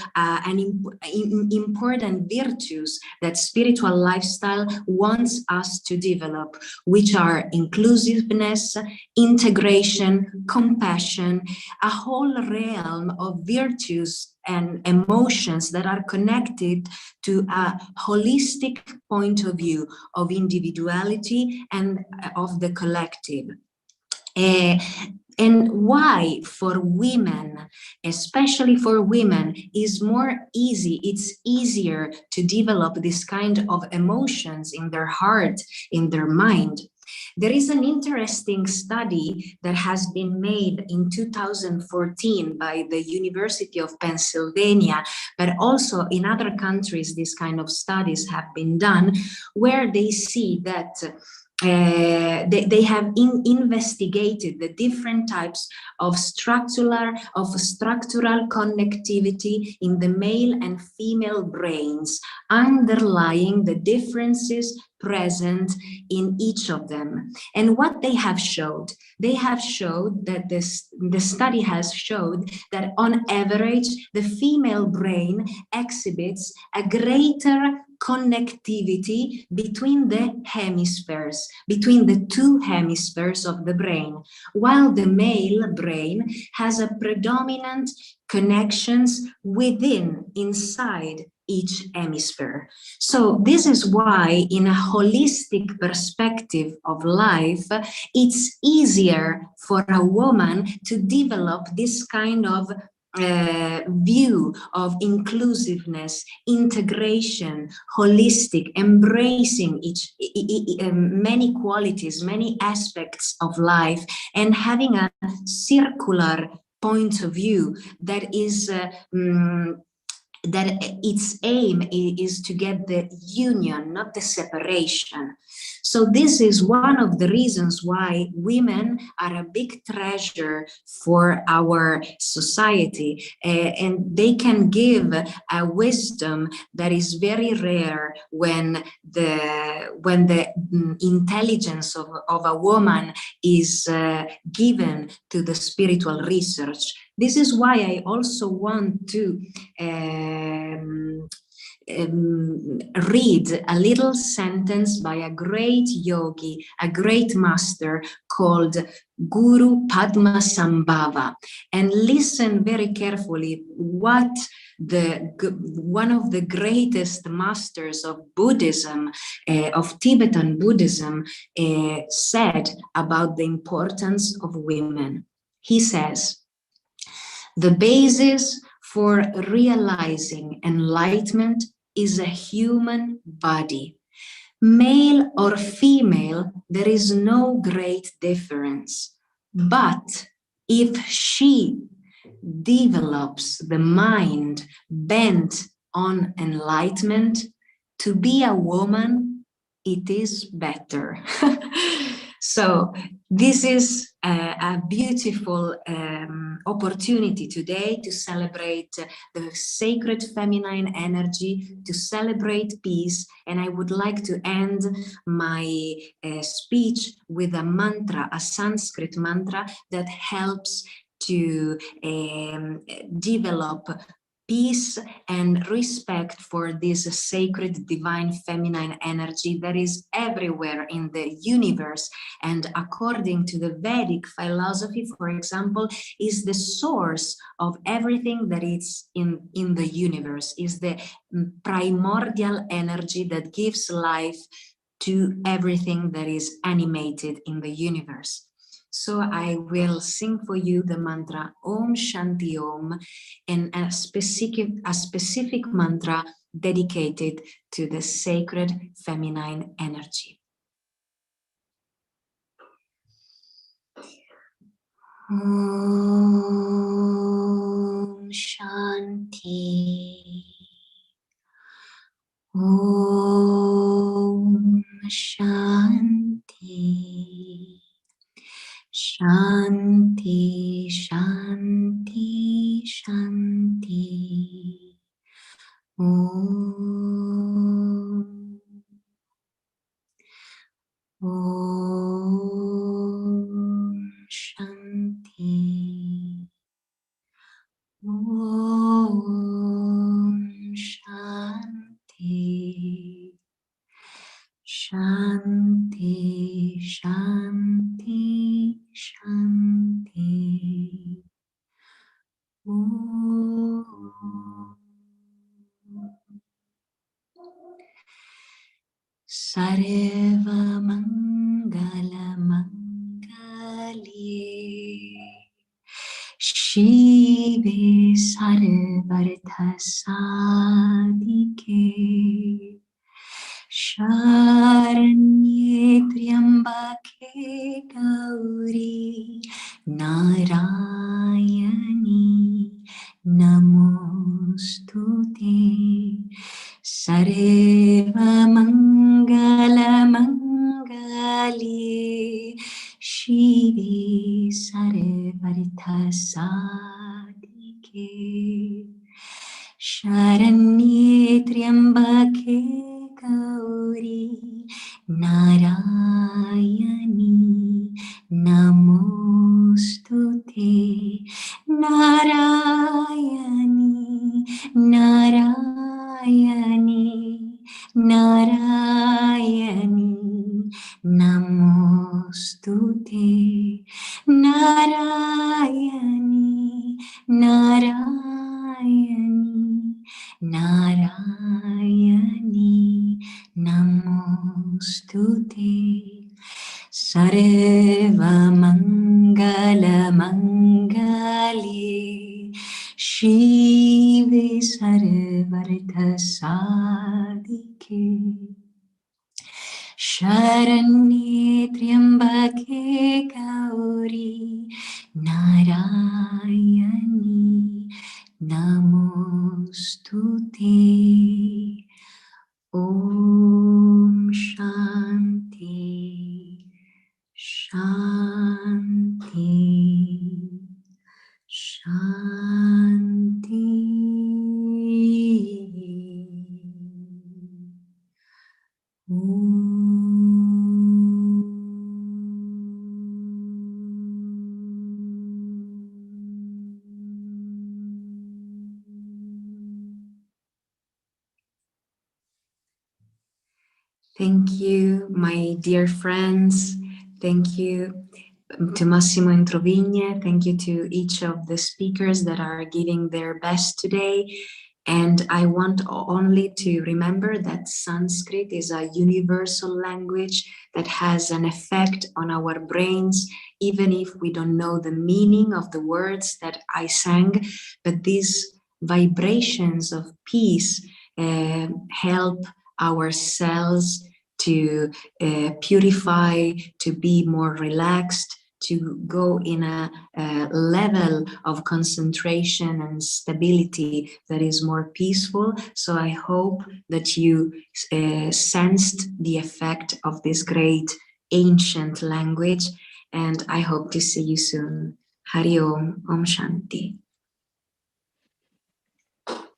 Speaker 20: important virtues that spiritual lifestyle wants us to develop, which are inclusiveness, integration, compassion, a whole realm of virtues and emotions that are connected to a holistic point of view of individuality and of the collective. And why for women, especially for women, is more easy, it's easier to develop this kind of emotions in their heart, in their mind. There is an interesting study that has been made in 2014 by the University of Pennsylvania, but also in other countries these kind of studies have been done, where they see that they have investigated the different types of structural connectivity in the male and female brains, underlying the differences present in each of them. And what they have showed that the study has showed that on average, the female brain exhibits a greater connectivity between the hemispheres, between the two hemispheres of the brain, while the male brain has a predominant connections inside each hemisphere. So this is why, in a holistic perspective of life, it's easier for a woman to develop this kind of view of inclusiveness, integration, holistic, embracing many qualities, many aspects of life, and having a circular point of view that is that its aim is to get the union, not the separation. So this is one of the reasons why women are a big treasure for our society, and they can give a wisdom that is very rare when the intelligence of a woman is given to the spiritual research. This is why I also want to read a little sentence by a great yogi, a great master called Guru Padmasambhava, and listen very carefully what one of the greatest masters of Buddhism, of Tibetan Buddhism, said about the importance of women. He says, "The basis for realizing enlightenment is a human body. Male or female, there is no great difference. But if she develops the mind bent on enlightenment, to be a woman, it is better." So this is a beautiful opportunity today to celebrate the sacred feminine energy, to celebrate peace. And I would like to end my speech with a mantra, a Sanskrit mantra that helps to develop peace and respect for this sacred divine feminine energy that is everywhere in the universe, and according to the Vedic philosophy, for example, is the source of everything that is in the universe, is the primordial energy that gives life to everything that is animated in the universe. So I will sing for you the mantra Om Shanti Om, and a specific mantra dedicated to the sacred feminine energy. Om Shanti. Om Shanti. Shanti, Shanti, Shanti. Om. Om Shanti. Om Shanti. Shanti, Shanti, Shanti. Om. Sarva Mangala Mangalye Shive Sarvartha Sadike Sharanye Triambake Gauri Narayani Namostute Sarva Mangala Mangalye Shive Sarvartha Sadike Sharanye Triambake Gauri Narayani Namostute Narayani Narayani Narayani Namostute Narayani Narayani Narayani Namostute Sarva Mangala Mangalye Shive Sarvartha Sadike Sharanye Triambake Gauri Narayani Namostute. Om Shanti, Shanti, Shanti. Thank you, my dear friends. Thank you to Massimo Introvigne. Thank you to each of the speakers that are giving their best today. And I want only to remember that Sanskrit is a universal language that has an effect on our brains, even if we don't know the meaning of the words that I sang. But these vibrations of peace help our cells to purify, to be more relaxed, to go in a level of concentration and stability that is more peaceful. So I hope that you sensed the effect of this great ancient language, and I hope to see you soon. Hari Om, Om Shanti.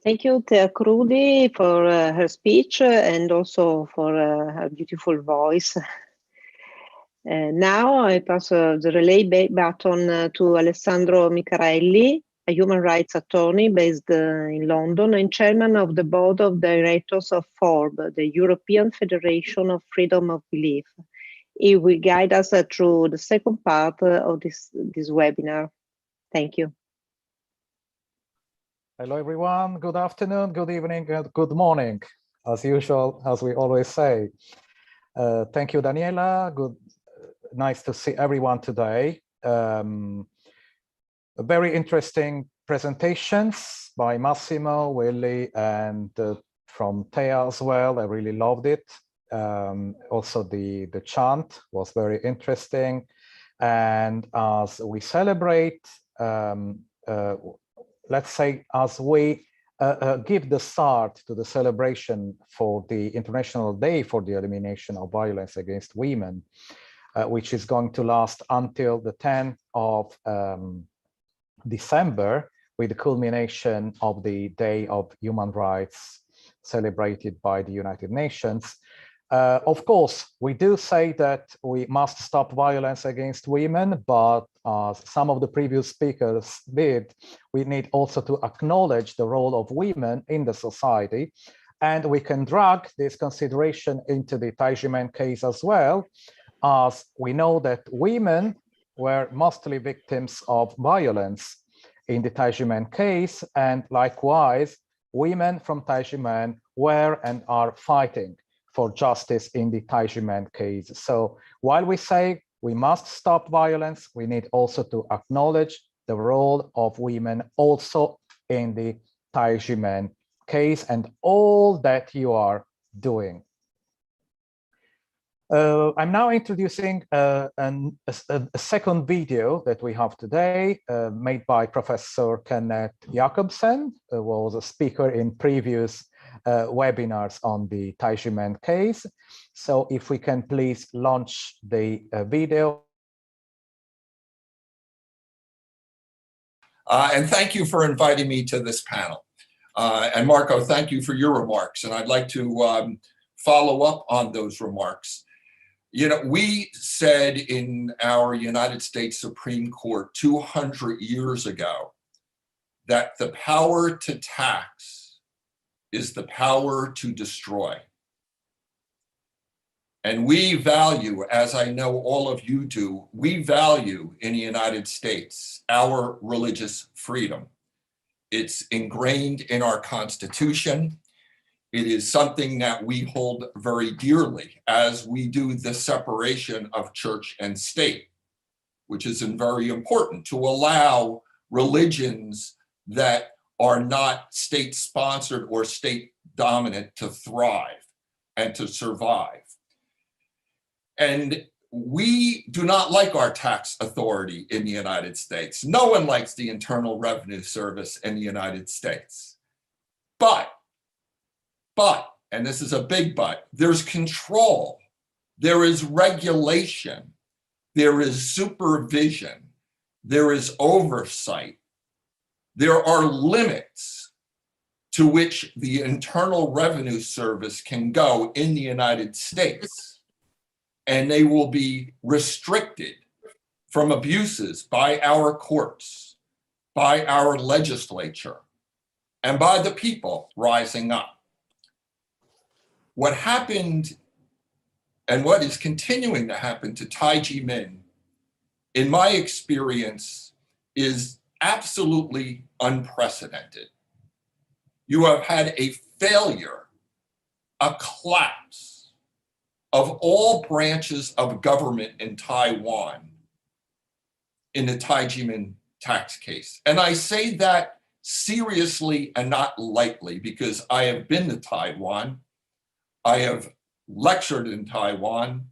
Speaker 2: Thank you, Thea Crudi, for her speech and also for her beautiful voice. Now I pass the relay baton to Alessandro Amicarelli, a human rights attorney based in London and chairman of the board of directors of FORB, the European Federation of Freedom of Belief. He will guide us through the second part of this webinar. Thank you.
Speaker 21: Hello, everyone. Good afternoon, good evening, and good morning. As usual, as we always say. Thank you, Daniela. Nice to see everyone today. Very interesting presentations by Massimo, Willy, and from Thea as well. I really loved it. Also, the chant was very interesting. And as we celebrate, let's say, as we give the start to the celebration for the International Day for the Elimination of Violence Against Women, which is going to last until the 10th of December, with the culmination of the Day of Human Rights celebrated by the United Nations. Of course, we do say that we must stop violence against women, but as some of the previous speakers did, we need also to acknowledge the role of women in the society. And we can drag this consideration into the Tai Ji Men case as well, as we know that women were mostly victims of violence in the Tai Ji Men case, and likewise, women from Tai Ji Men were and are fighting for justice in the Tai Ji Men case. So while we say we must stop violence, we need also to acknowledge the role of women also in the Tai Ji Men case and all that you are doing. I'm now introducing a second video that we have today, made by Professor Kenneth Jacobsen, who was a speaker in previous webinars on the Tai Ji Men case. So if we can please launch the video.
Speaker 3: And thank you for inviting me to this panel. And Marco, thank you for your remarks. And I'd like to follow up on those remarks. You know, we said in our United States Supreme Court 200 years ago that the power to tax is the power to destroy. And we value, as I know all of you do, we value in the United States our religious freedom. It's ingrained in our Constitution. It is something that we hold very dearly, as we do the separation of church and state, which is very important to allow religions that are not state-sponsored or state-dominant to thrive and to survive. And we do not like our tax authority in the United States. No one likes the Internal Revenue Service in the United States. But, and this is a big but, there's control, there is regulation, there is supervision, there is oversight. There are limits to which the Internal Revenue Service can go in the United States, and they will be restricted from abuses by our courts, by our legislature, and by the people rising up. What happened and what is continuing to happen to Tai Ji Men, in my experience, is absolutely unprecedented. You have had a failure, a collapse of all branches of government in Taiwan in the Tai Ji Men tax case. And I say that seriously and not lightly, because I have been to Taiwan, I have lectured in Taiwan,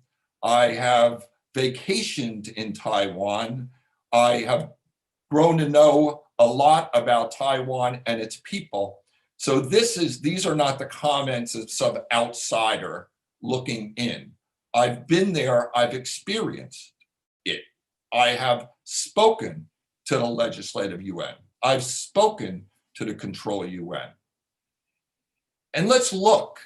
Speaker 3: I have vacationed in Taiwan, I have grown to know a lot about Taiwan and its people. So these are not the comments of some outsider looking in. I've been there, I've experienced it. I have spoken to the Legislative UN. I've spoken to the Control UN. And let's look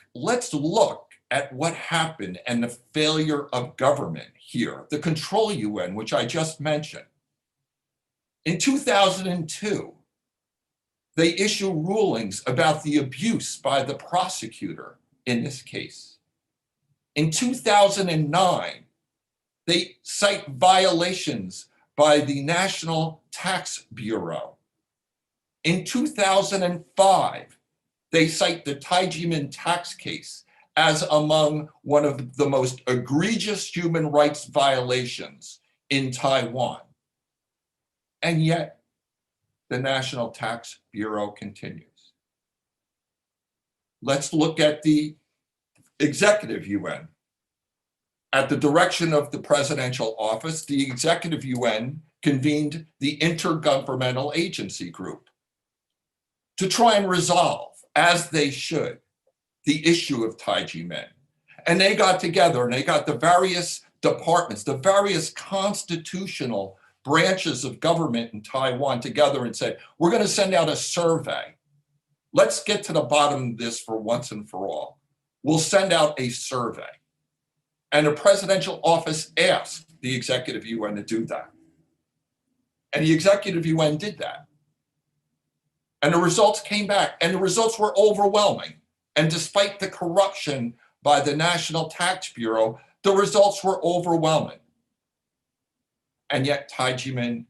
Speaker 3: at what happened and the failure of government here. The Control UN, which I just mentioned. In 2002, they issue rulings about the abuse by the prosecutor in this case. In 2009, they cite violations by the National Tax Bureau. In 2005, they cite the Tai Ji Men tax case as among one of the most egregious human rights violations in Taiwan. And yet, the National Tax Bureau continues. Let's look at the Executive UN. at the direction of the presidential office, the Executive UN convened the Intergovernmental Agency Group to try and resolve, as they should, the issue of Tai Ji Men. And they got together and they got the various departments, the various constitutional branches of government in Taiwan together and said, we're going to send out a survey. Let's get to the bottom of this for once and for all. We'll send out a survey. And the presidential office asked the Executive UN to do that. And the Executive UN did that. And the results came back, and the results were overwhelming. And despite the corruption by the National Tax Bureau, the results were overwhelming. And yet Tai Ji Men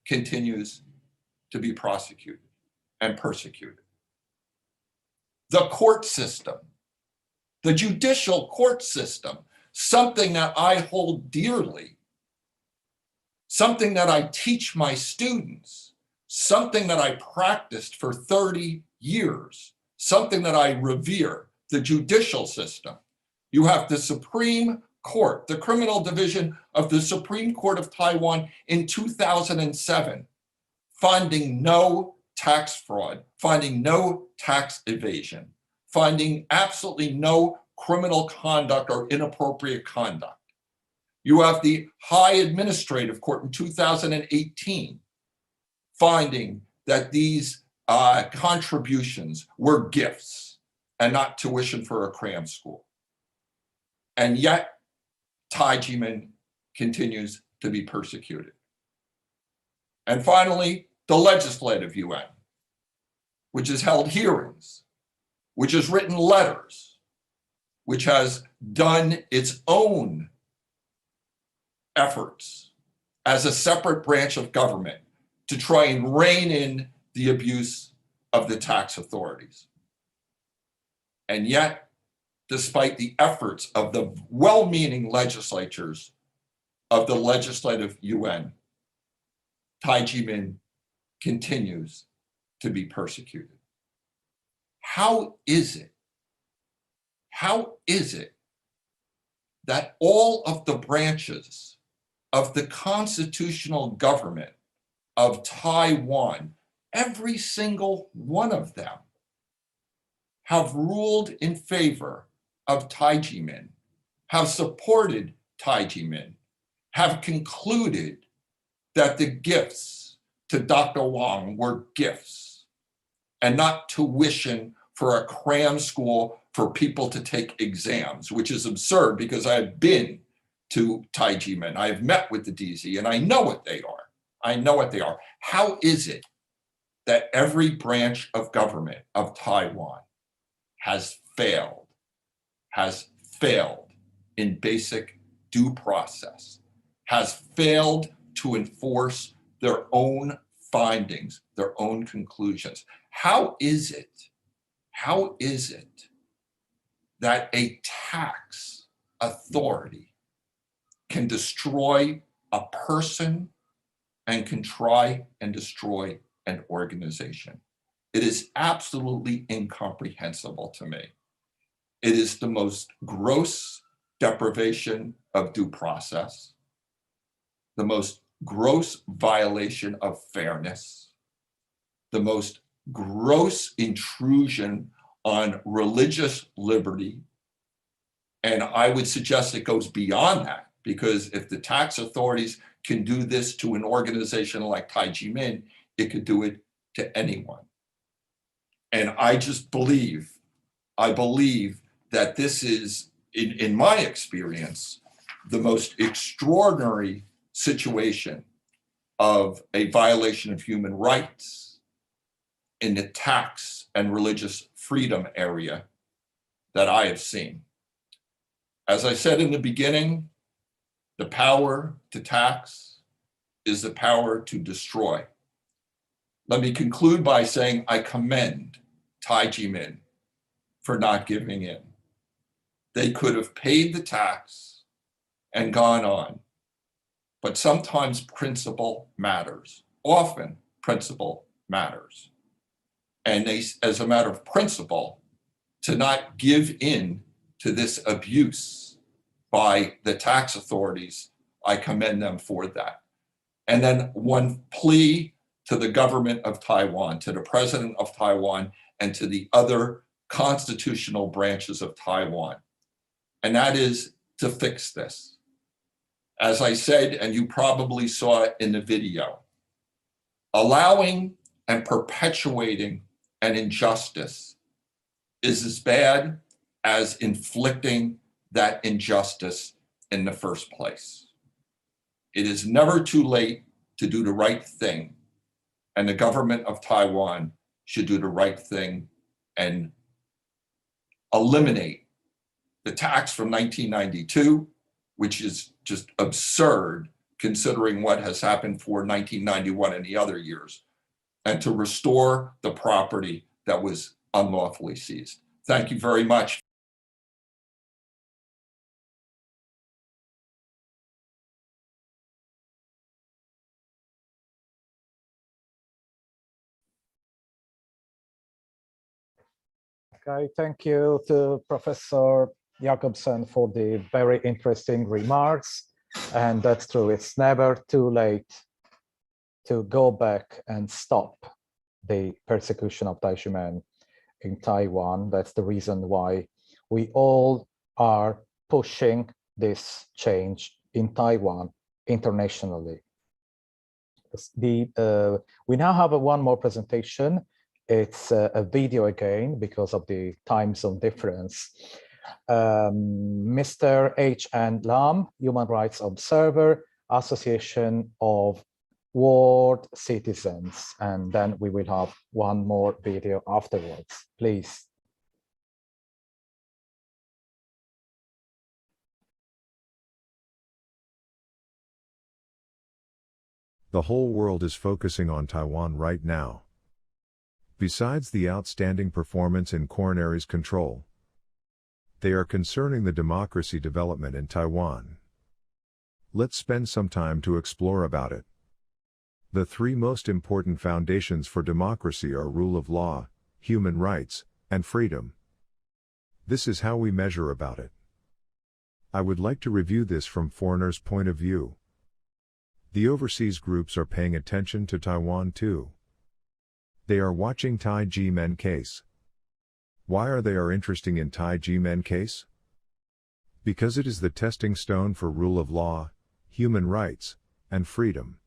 Speaker 3: continues to be prosecuted and persecuted. The court system, the judicial court system, something that I hold dearly, something that I teach my students, something that I practiced for 30 years, something that I revere, the judicial system. You have the Supreme Court, the criminal division of the Supreme Court of Taiwan in 2007, finding no tax fraud, finding no tax evasion, finding absolutely no criminal conduct or inappropriate conduct. You have the High Administrative Court in 2018, finding that these contributions were gifts and not tuition for a cram school. And yet, Tai Ji Men continues to be persecuted. And finally, the Legislative UN, which has held hearings, which has written letters, which has done its own efforts as a separate branch of government to try and rein in the abuse of the tax authorities. And yet, despite the efforts of the well-meaning legislatures of the Legislative UN, Tai Ji Men continues to be persecuted. How is it that all of the branches of the constitutional government of Taiwan, every single one of them, have ruled in favor of Tai Ji Men, have supported Tai Ji Men, have concluded that the gifts to Dr. Wang were gifts and not tuition for a cram school for people to take exams, which is absurd because I have been to Tai Ji Men. I have met with the Dizi and I know what they are. I know what they are. How is it that every branch of government of Taiwan has failed in basic due process, has failed to enforce their own findings, their own conclusions? How is it that a tax authority can destroy a person and can try and destroy an organization? It is absolutely incomprehensible to me. It is the most gross deprivation of due process, the most gross violation of fairness, the most gross intrusion on religious liberty. And I would suggest it goes beyond that, because if the tax authorities can do this to an organization like Tai Ji Men, it could do it to anyone. And I believe that this is, in my experience, the most extraordinary situation of a violation of human rights in the tax and religious freedom area that I have seen. As I said in the beginning, the power to tax is the power to destroy. Let me conclude by saying I commend Tai Ji Men for not giving in. They could have paid the tax and gone on, but sometimes principle matters. Often principle matters. And they, as a matter of principle, to not give in to this abuse by the tax authorities. I commend them for that. And then one plea to the government of Taiwan, to the president of Taiwan, and to the other constitutional branches of Taiwan. And that is to fix this. As I said, and you probably saw it in the video, allowing and perpetuating an injustice is as bad as inflicting that injustice in the first place. It is never too late to do the right thing, and the government of Taiwan should do the right thing and eliminate the tax from 1992, which is just absurd considering what has happened for 1991 and the other years, and to restore the property that was unlawfully seized. Thank you very much.
Speaker 21: Okay, thank you to Professor Jacobsen for the very interesting remarks. And that's true, it's never too late to go back and stop the persecution of Tai Ji Men in Taiwan. That's the reason why we all are pushing this change in Taiwan internationally. We now have one more presentation. It's a video again because of the time zone difference. Mr. H.N. Lam, Human Rights Observer, Association of World Citizens. And then we will have one more video afterwards, please.
Speaker 4: The whole world is focusing on Taiwan right now. Besides the outstanding performance in coronaries control, they are concerning the democracy development in Taiwan. Let's spend some time to explore about it. The three most important foundations for democracy are rule of law, human rights, and freedom. This is how we measure about it. I would like to review this from foreigners' point of view. The overseas groups are paying attention to Taiwan too. They are watching Tai Ji Men case. Why are they interested in Tai Ji Men case? Because it is the testing stone for rule of law, human rights, and freedom.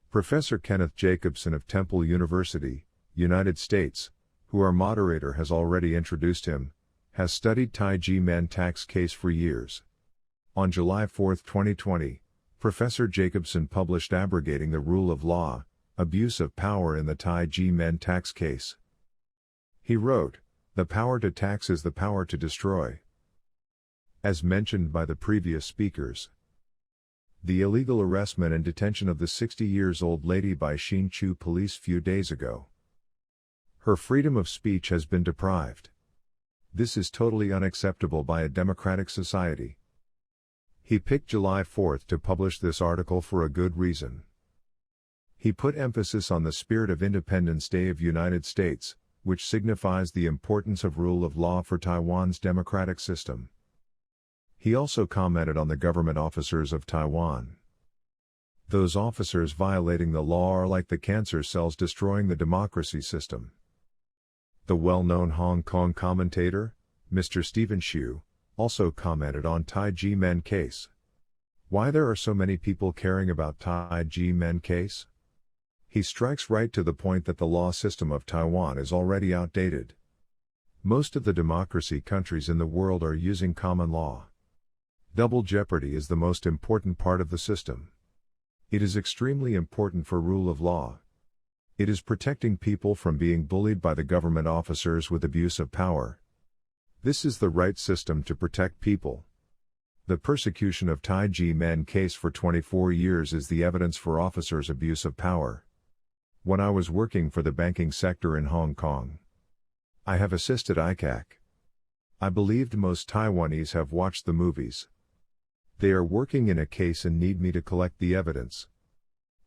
Speaker 4: Professor Kenneth Jacobsen of Temple University, United States, who our moderator has already introduced him, has studied Tai Ji Men tax case for years. On July 4, 2020, Professor Jacobsen published Abrogating the Rule of Law, Abuse of Power in the Tai Ji Men tax case. He wrote, "The power to tax is the power to destroy." As mentioned by the previous speakers, the illegal arrestment and detention of the 60-year-old lady by Hsinchu police few days ago. Her freedom of speech has been deprived. This is totally unacceptable by a democratic society. He picked July 4th to publish this article for a good reason. He put emphasis on the spirit of Independence Day of United States, which signifies the importance of rule of law for Taiwan's democratic system. He also commented on the government officers of Taiwan. Those officers violating the law are like the cancer cells destroying the democracy system. The well-known Hong Kong commentator, Mr. Stephen Hsu, also commented on Tai Ji Men case. Why there are so many people caring about Tai Ji Men case? He strikes right to the point that the law system of Taiwan is already outdated. Most of the democracy countries in the world are using common law. Double jeopardy is the most important part of the system. It is extremely important for rule of law. It is protecting people from being bullied by the government officers with abuse of power. This is the right system to protect people. The persecution of Tai Ji Men case for 24 years is the evidence for officers' abuse of power. When I was working for the banking sector in Hong Kong, I have assisted ICAC. I believed most Taiwanese have watched the movies. They are working in a case and need me to collect the evidence.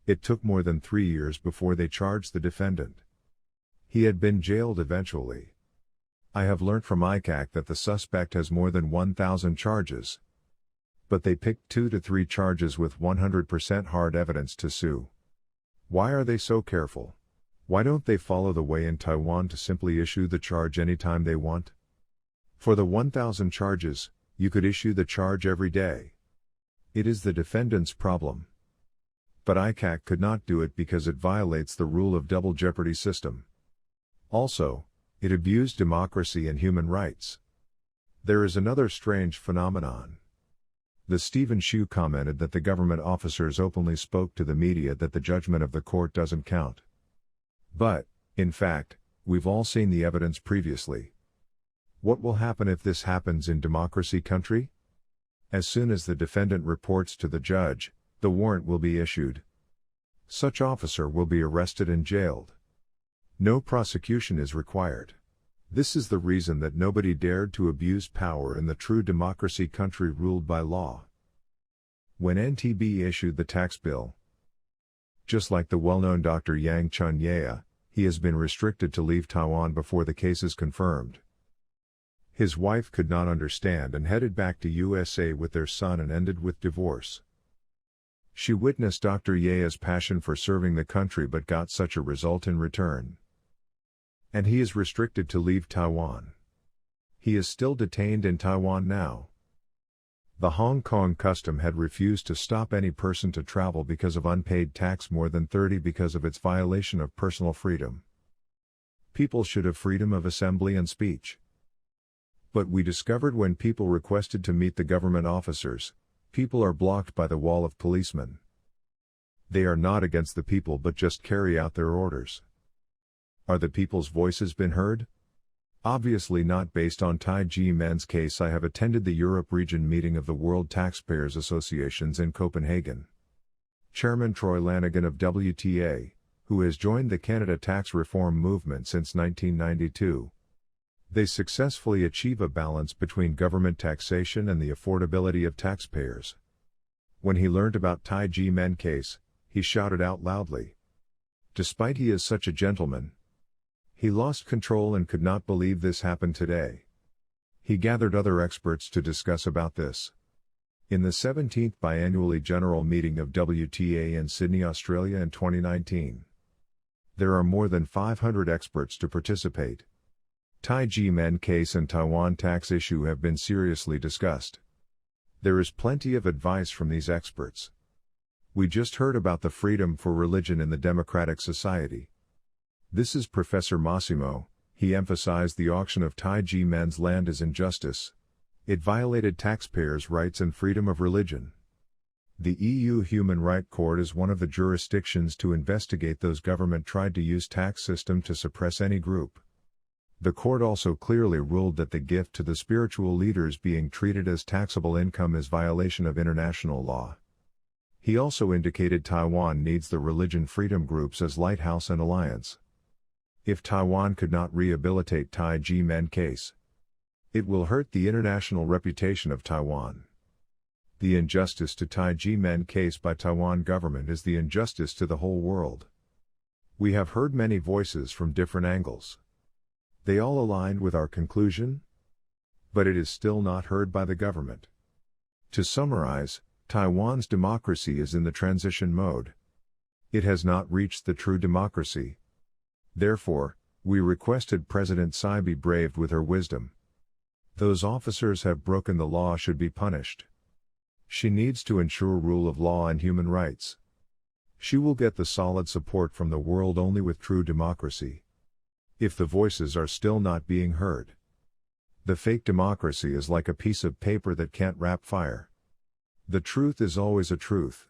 Speaker 4: It took more than 3 years before they charged the defendant. He had been jailed eventually. I have learnt from ICAC that the suspect has more than 1,000 charges. but they picked 2 to 3 charges with 100% hard evidence to sue. Why are they so careful? Why don't they follow the way in Taiwan to simply issue the charge anytime they want? For the 1,000 charges, you could issue the charge every day. It is the defendant's problem. But ICAC could not do it because it violates the rule of double jeopardy system. Also, it abused democracy and human rights. There is another strange phenomenon. The Stephen Hsu commented that the government officers openly spoke to the media that the judgment of the court doesn't count. But, in fact, we've all seen the evidence previously. What will happen if this happens in democracy country? As soon as the defendant reports to the judge, the warrant will be issued. Such officer will be arrested and jailed. No prosecution is required. This is the reason that nobody dared to abuse power in the true democracy country ruled by law. When NTB issued the tax bill, just like the well-known Dr. Yang Chun-Yea, he has been restricted to leave Taiwan before the case is confirmed. His wife could not understand and headed back to USA with their son and ended with divorce. She witnessed Dr. Yea's passion for serving the country but got such a result in return. And he is restricted to leave Taiwan. He is still detained in Taiwan now. The Hong Kong custom had refused to stop any person to travel because of unpaid tax more than 30 because of its violation of personal freedom. People should have freedom of assembly and speech. But we discovered when people requested to meet the government officers, people are blocked by the wall of policemen. They are not against the people but just carry out their orders. Are the people's voices been heard? Obviously not. Based on Tai Ji Men's case, I have attended the Europe region meeting of the World Taxpayers Associations in Copenhagen. Chairman Troy Lanigan of WTA, who has joined the Canada tax reform movement since 1992. They successfully achieve a balance between government taxation and the affordability of taxpayers. When he learned about Tai Ji Men case, he shouted out loudly. Despite he is such a gentleman, he lost control and could not believe this happened today. He gathered other experts to discuss about this. In the 17th biannually general meeting of WTA in Sydney, Australia in 2019. There are more than 500 experts to participate. Tai Ji Men case and Taiwan tax issue have been seriously discussed. There is plenty of advice from these experts. We just heard about the freedom for religion in the democratic society. This is Professor Massimo. He emphasized the auction of Tai Ji Men's land as injustice. It violated taxpayers' rights and freedom of religion. The EU Human Rights Court is one of the jurisdictions to investigate those government tried to use tax system to suppress any group. The court also clearly ruled that the gift to the spiritual leaders being treated as taxable income is violation of international law. He also indicated Taiwan needs the religion freedom groups as lighthouse and alliance. If Taiwan could not rehabilitate Tai Ji Men case, it will hurt the international reputation of Taiwan. The injustice to Tai Ji Men case by Taiwan government is the injustice to the whole world. We have heard many voices from different angles. They all aligned with our conclusion, but it is still not heard by the government. To summarize, Taiwan's democracy is in the transition mode. It has not reached the true democracy. Therefore, we requested President Tsai be braved with her wisdom. Those officers have broken the law should be punished. She needs to ensure rule of law and human rights. She will get the solid support from the world only with true democracy. If the voices are still not being heard, the fake democracy is like a piece of paper that can't wrap fire. The truth is always a truth.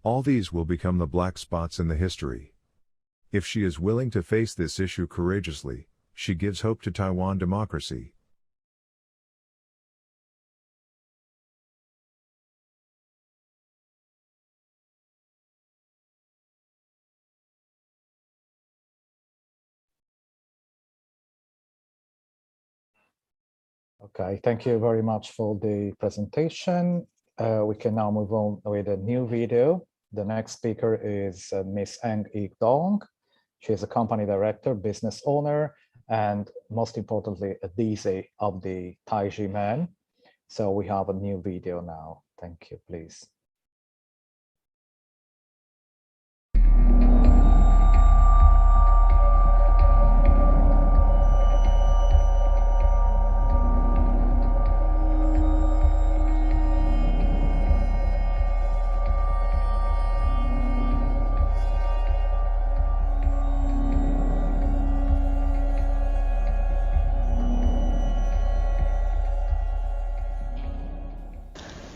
Speaker 4: All these will become the black spots in the history. If she is willing to face this issue courageously, she gives hope to Taiwan democracy.
Speaker 21: Okay, thank you very much for the presentation. We can now move on with a new video. The next speaker is Miss Heng-E Dong. She is a company director, business owner, and most importantly, a Dizi of the Tai Ji Men. So we have a new video now. Thank you, please.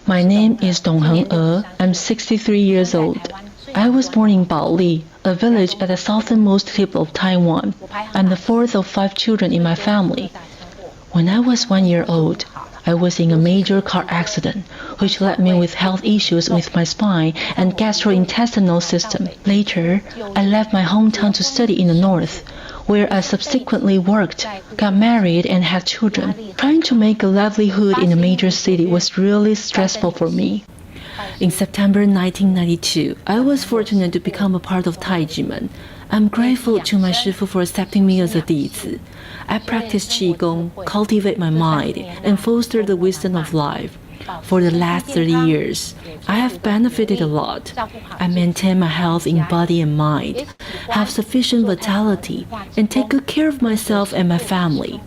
Speaker 6: My name is Dong Heng-E. I'm 63 years old. I was born in Baoli, a village at the southernmost tip of Taiwan. I'm the fourth of 5 children in my family. When I was 1 year old, I was in a major car accident, which left me with health issues with my spine and gastrointestinal system. Later, I left my hometown to study in the north, where I subsequently worked, got married, and had children. Trying to make a livelihood in a major city was really stressful for me. In September 1992, I was fortunate to become a part of Tai Ji Men. I'm grateful to my Shifu for accepting me as a Dizi. I practice Qigong, cultivate my mind, and foster the wisdom of life. For the last 30 years, I have benefited a lot. I maintain my health in body and mind, have sufficient vitality, and take good care of myself and my family.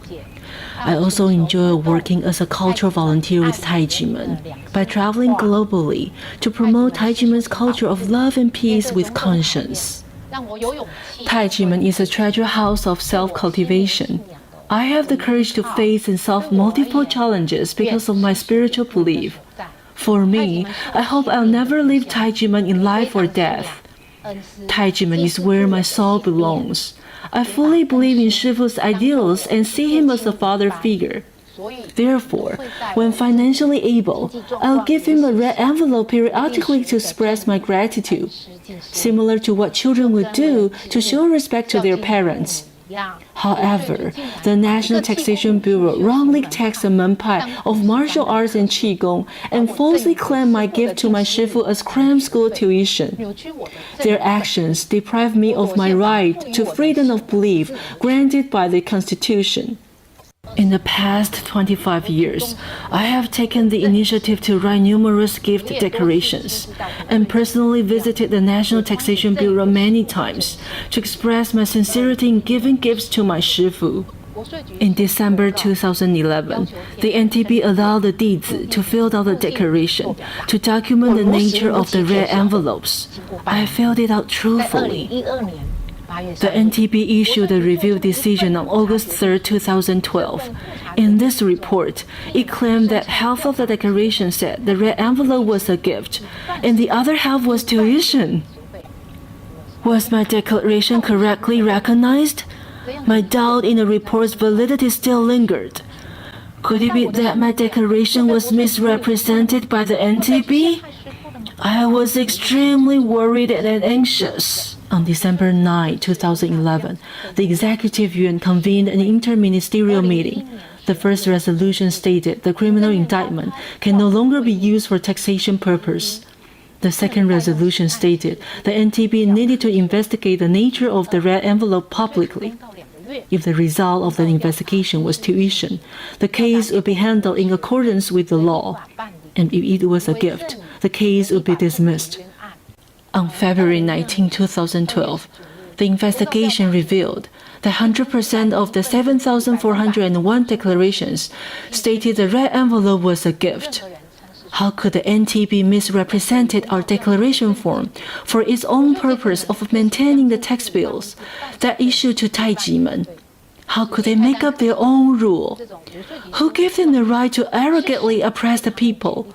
Speaker 6: I also enjoy working as a cultural volunteer with Tai Ji Men by traveling globally to promote Tai Ji Men's culture of love and peace with conscience. Tai Ji Men is a treasure house of self-cultivation. I have the courage to face and solve multiple challenges because of my spiritual belief. For me, I hope I'll never leave Tai Ji Men in life or death. Tai Ji Men is where my soul belongs. I fully believe in Shifu's ideals and see him as a father figure. Therefore, when financially able, I'll give him a red envelope periodically to express my gratitude, similar to what children would do to show respect to their parents. However, the National Taxation Bureau wrongly taxed a Menpai of martial arts and Qigong and falsely claimed my gift to my Shifu as cram school tuition. Their actions deprive me of my right to freedom of belief granted by the Constitution. In the past 25 years, I have taken the initiative to write numerous gift declarations and personally visited the National Taxation Bureau many times to express my sincerity in giving gifts to my Shifu. In December 2011, the NTB allowed the Dizi to fill out the declaration to document the nature of the red envelopes. I filled it out truthfully. The NTB issued a review decision on August 3, 2012. In this report, it claimed that half of the declaration said the red envelope was a gift, and the other half was tuition. Was my declaration correctly recognized? My doubt in the report's validity still lingered. Could it be that my declaration was misrepresented by the NTB? I was extremely worried and anxious. On December 9, 2011, the Executive Yuan convened an interministerial meeting. The first resolution stated the criminal indictment can no longer be used for taxation purpose. The second resolution stated the NTB needed to investigate the nature of the red envelope publicly. If the result of the investigation was tuition, the case would be handled in accordance with the law. And if it was a gift, the case would be dismissed. On February 19, 2012, the investigation revealed that 100% of the 7,401 declarations stated the red envelope was a gift. How could the NTB misrepresented our declaration form for its own purpose of maintaining the tax bills that issued to Tai Ji Men? How could they make up their own rule? Who gave them the right to arrogantly oppress the people?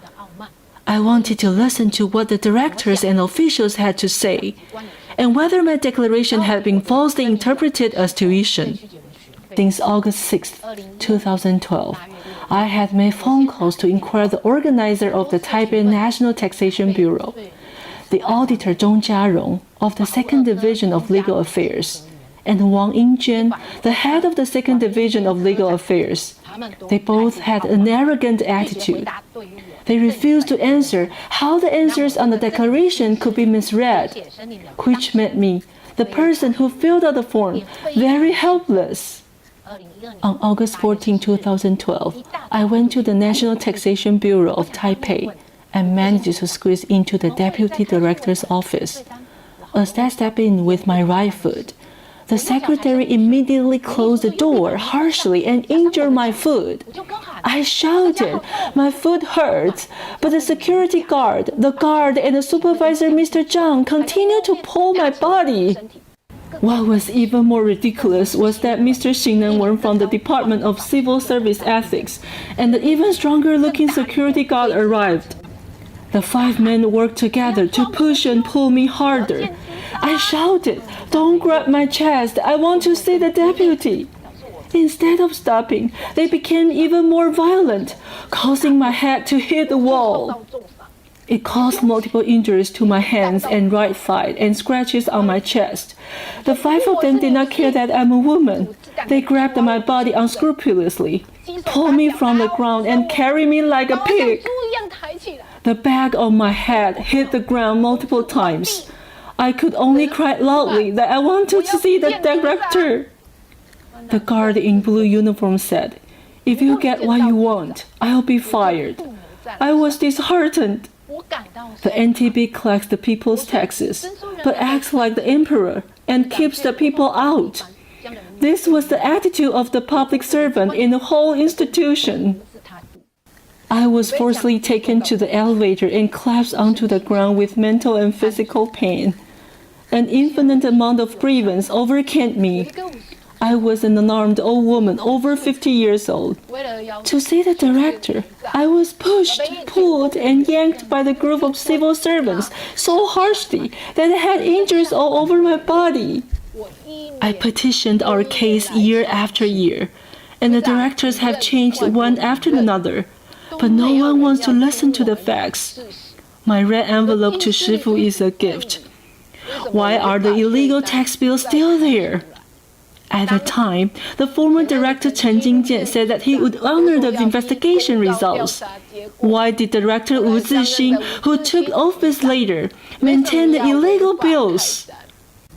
Speaker 6: I wanted to listen to what the directors and officials had to say, and whether my declaration had been falsely interpreted as tuition. Since August 6, 2012, I had made phone calls to inquire the organizer of the Taipei National Taxation Bureau, the auditor Zhong Jiarong of the 2nd Division of Legal Affairs, and Wang Yingjuan, the head of the 2nd Division of Legal Affairs. They both had an arrogant attitude. They refused to answer how the answers on the declaration could be misread, which made me, the person who filled out the form, very helpless. On August 14, 2012, I went to the National Taxation Bureau of Taipei and managed to squeeze into the deputy director's office. As I stepped in with my right foot, the secretary immediately closed the door harshly and injured my foot. I shouted, "My foot hurts," but the security guard, the guard, and the supervisor, Mr. Zhang, continued to pull my body. What was even more ridiculous was that Mr. Xingnan were from the Department of Civil Service Ethics, and the even stronger-looking security guard arrived. The 5 men worked together to push and pull me harder. I shouted, "Don't grab my chest, I want to see the deputy." Instead of stopping, they became even more violent, causing my head to hit the wall. It caused multiple injuries to my hands and right thigh and scratches on my chest. The 5 of them did not care that I'm a woman. They grabbed my body unscrupulously, pulled me from the ground, and carried me like a pig. The back of my head hit the ground multiple times. I could only cry loudly that I wanted to see the director. The guard in blue uniform said, "If you get what you want, I'll be fired." I was disheartened. The NTB collects the people's taxes, but acts like the emperor and keeps the people out. This was the attitude of the public servant in the whole institution. I was forcibly taken to the elevator and collapsed onto the ground with mental and physical pain. An infinite amount of grievance overcame me. I was an unarmed old woman over 50 years old. To see the director, I was pushed, pulled, and yanked by the group of civil servants so harshly that I had injuries all over my body. I petitioned our case year after year, and the directors have changed one after another, but no one wants to listen to the facts. My red envelope to Shifu is a gift. Why are the illegal tax bills still there? At the time, the former director Chen Jingjian said that he would honor the investigation results. Why did Director Wu Zixing, who took office later, maintain the illegal bills?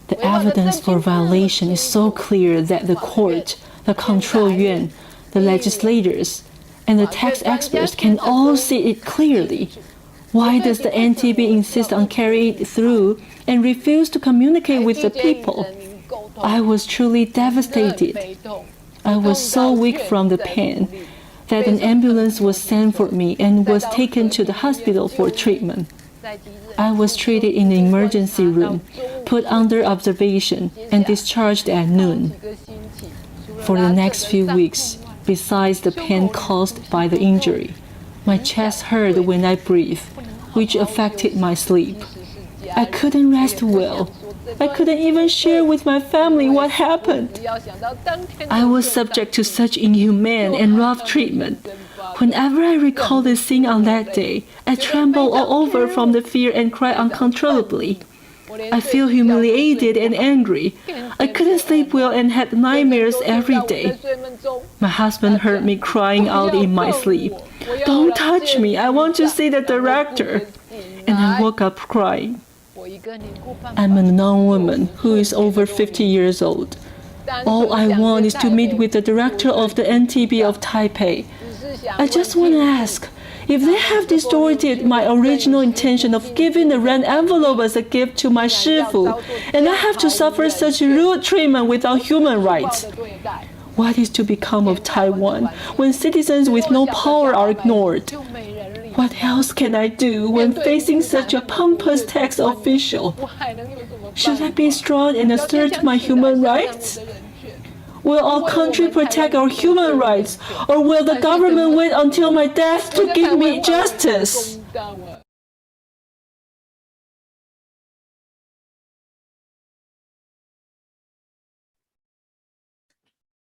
Speaker 6: The evidence for violation is so clear that the court, the control yuan, the legislators, and the tax experts can all see it clearly. Why does the NTB insist on carrying it through and refuse to communicate with the people? I was truly devastated. I was so weak from the pain that an ambulance was sent for me and was taken to the hospital for treatment. I was treated in the emergency room, put under observation, and discharged at noon. For the next few weeks, besides the pain caused by the injury, my chest hurt when I breathed, which affected my sleep. I couldn't rest well. I couldn't even share with my family what happened. I was subject to such inhumane and rough treatment. Whenever I recall the scene on that day, I tremble all over from the fear and cry uncontrollably. I feel humiliated and angry. I couldn't sleep well and had nightmares every day. My husband heard me crying out in my sleep. "Don't touch me, I want to see the director." And I woke up crying. I'm a non-woman who is over 50 years old. All I want is to meet with the director of the NTB of Taipei. I just want to ask, if they have distorted my original intention of giving the red envelope as a gift to my Shifu, and I have to suffer such rude treatment without human rights, what is to become of Taiwan when citizens with no power are ignored? What else can I do when facing such a pompous tax official? Should I be strong and assert my human rights? Will our country protect our human rights, or will the government wait until my death to give me justice?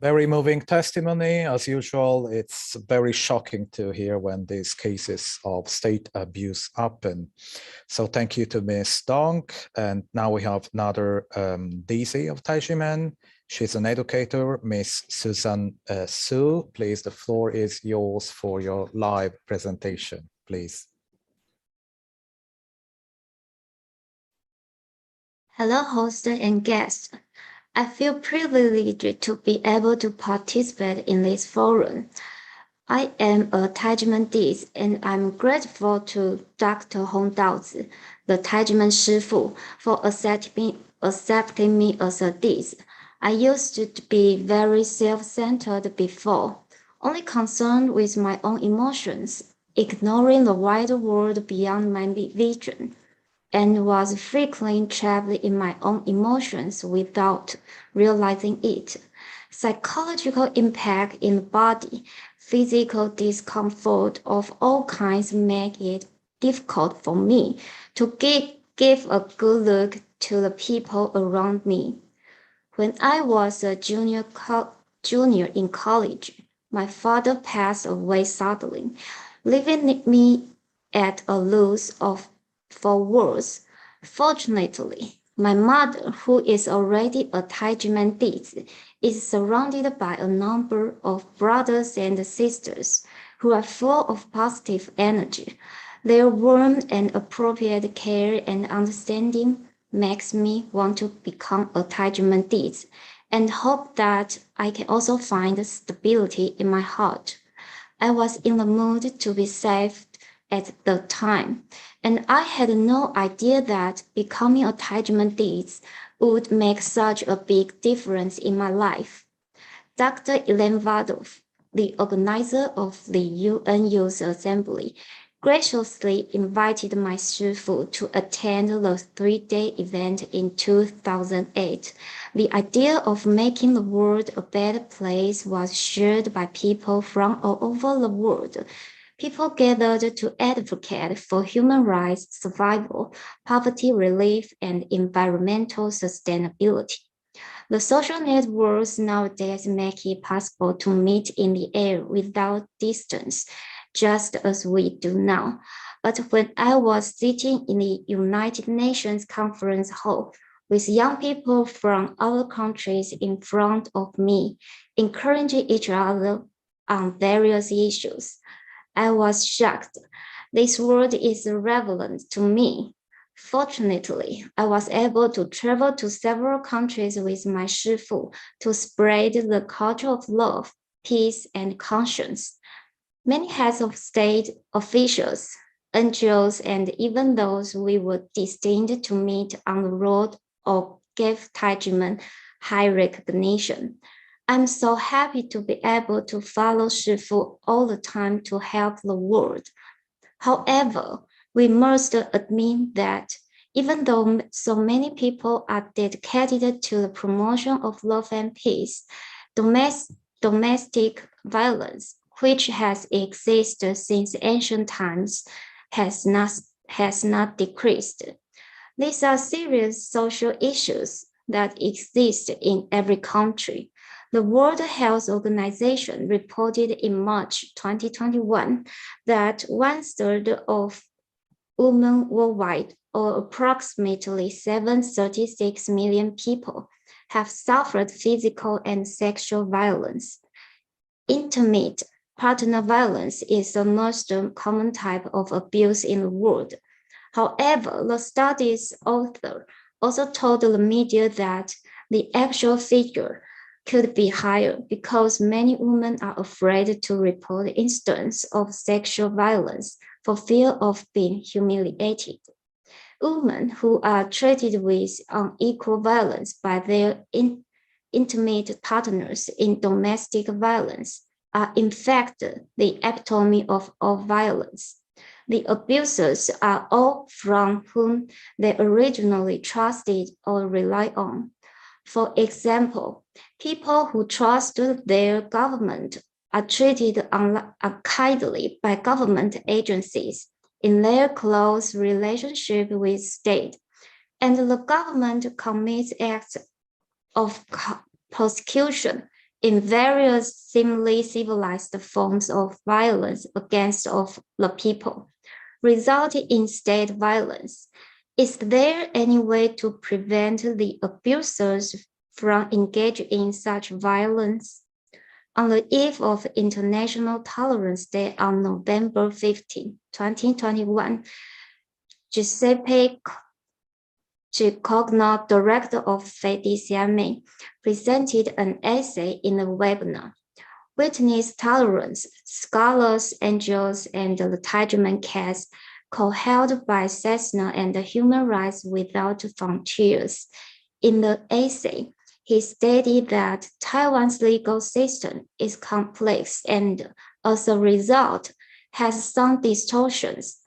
Speaker 21: Very moving testimony. As usual, it's very shocking to hear when these cases of state abuse happen. So thank you to Ms. Dong. And now we have another Dizi of Tai Ji Men. She's an educator, Ms. Susan Su. Please, the floor is yours for your live presentation, please.
Speaker 12: Hello, host and guests. I feel privileged to be able to participate in this forum. I am a Tai Ji Men Dizi, and I'm grateful to Dr. Hong Daozi, the Tai Ji Men Shifu, for accepting me as a Dizi. I used to be very self-centered before, only concerned with my own emotions, ignoring the wider world beyond my vision, and was frequently trapped in my own emotions without realizing it. Psychological impact in the body, physical discomfort of all kinds make it difficult for me to give a good look to the people around me. When I was a junior in college, my father passed away suddenly, leaving me at a loss for words. Fortunately, my mother, who is already a Tai Ji Men Dizi, is surrounded by a number of brothers and sisters who are full of positive energy. Their warm and appropriate care and understanding makes me want to become a Tai Ji Men Dizi and hope that I can also find stability in my heart. I was in the mood to be saved at the time, and I had no idea that becoming a Tai Ji Men Dizi would make such a big difference in my life. Dr. Elaine Vadov, the organizer of the UN Youth Assembly, graciously invited my Shifu to attend the 3-day event in 2008. The idea of making the world a better place was shared by people from all over the world. People gathered to advocate for human rights, survival, poverty relief, and environmental sustainability. The social networks nowadays make it possible to meet in the air without distance, just as we do now. But when I was sitting in the United Nations conference hall with young people from other countries in front of me, encouraging each other on various issues, I was shocked. This world is relevant to me. Fortunately, I was able to travel to several countries with my Shifu to spread the culture of love, peace, and conscience. Many heads of state, officials, NGOs, and even those we were destined to meet on the road or gave Tai Ji Men high recognition. I'm so happy to be able to follow Shifu all the time to help the world. However, we must admit that even though so many people are dedicated to the promotion of love and peace, domestic violence, which has existed since ancient times, has not decreased. These are serious social issues that exist in every country. The World Health Organization reported in March 2021 that 1/3 of women worldwide, or approximately 736 million people, have suffered physical and sexual violence. Intimate partner violence is the most common type of abuse in the world. However, the study's author also told the media that the actual figure could be higher because many women are afraid to report instances of sexual violence for fear of being humiliated. Women who are treated with unequal violence by their intimate partners in domestic violence are in fact the epitome of all violence. The abusers are all from whom they originally trusted or relied on. For example, people who trust their government are treated unkindly by government agencies in their close relationship with state, and the government commits acts of persecution in various seemingly civilized forms of violence against of the people, resulting in state violence. Is there any way to prevent the abusers from engaging in such violence? On the eve of International Tolerance Day on November 15, 2021, Giuseppe Cicogno, director of FEDICIAME, presented an essay in the webinar, witness tolerance, scholars, NGOs, and the Tai Ji Men case co-held by CESNUR and the Human Rights Without Frontiers. In the essay, he stated that Taiwan's legal system is complex and, as a result, has some distortions.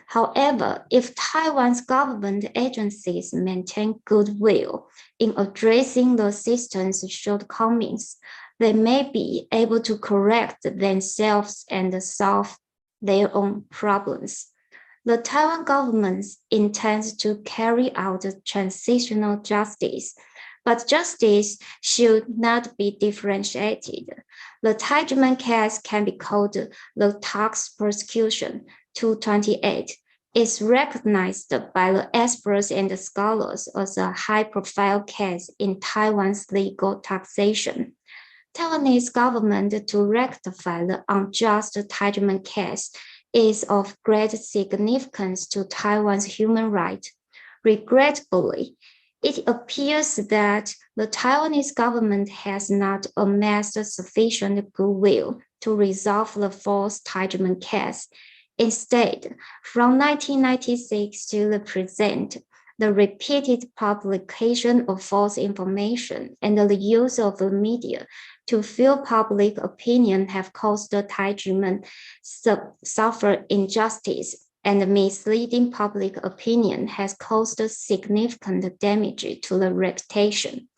Speaker 12: However, if Taiwan's government agencies maintain goodwill in addressing the system's shortcomings, they may be able to correct themselves and solve their own problems. The Taiwan government intends to carry out transitional justice, but justice should not be differentiated. The Tai Ji Men case can be called the tax persecution 228. Is recognized by the experts and the scholars as a high-profile case in Taiwan's legal taxation. Taiwanese government to rectify the unjust Tai Ji Men case is of great significance to Taiwan's human rights. Regrettably, it appears that the Taiwanese government has not amassed sufficient goodwill to resolve the false Tai Ji Men case. Instead, from 1996 to the present, the repeated publication of false information and the use of the media to fuel public opinion have caused the Tai Ji Men suffer injustice, and misleading public opinion has caused significant damage to the reputation,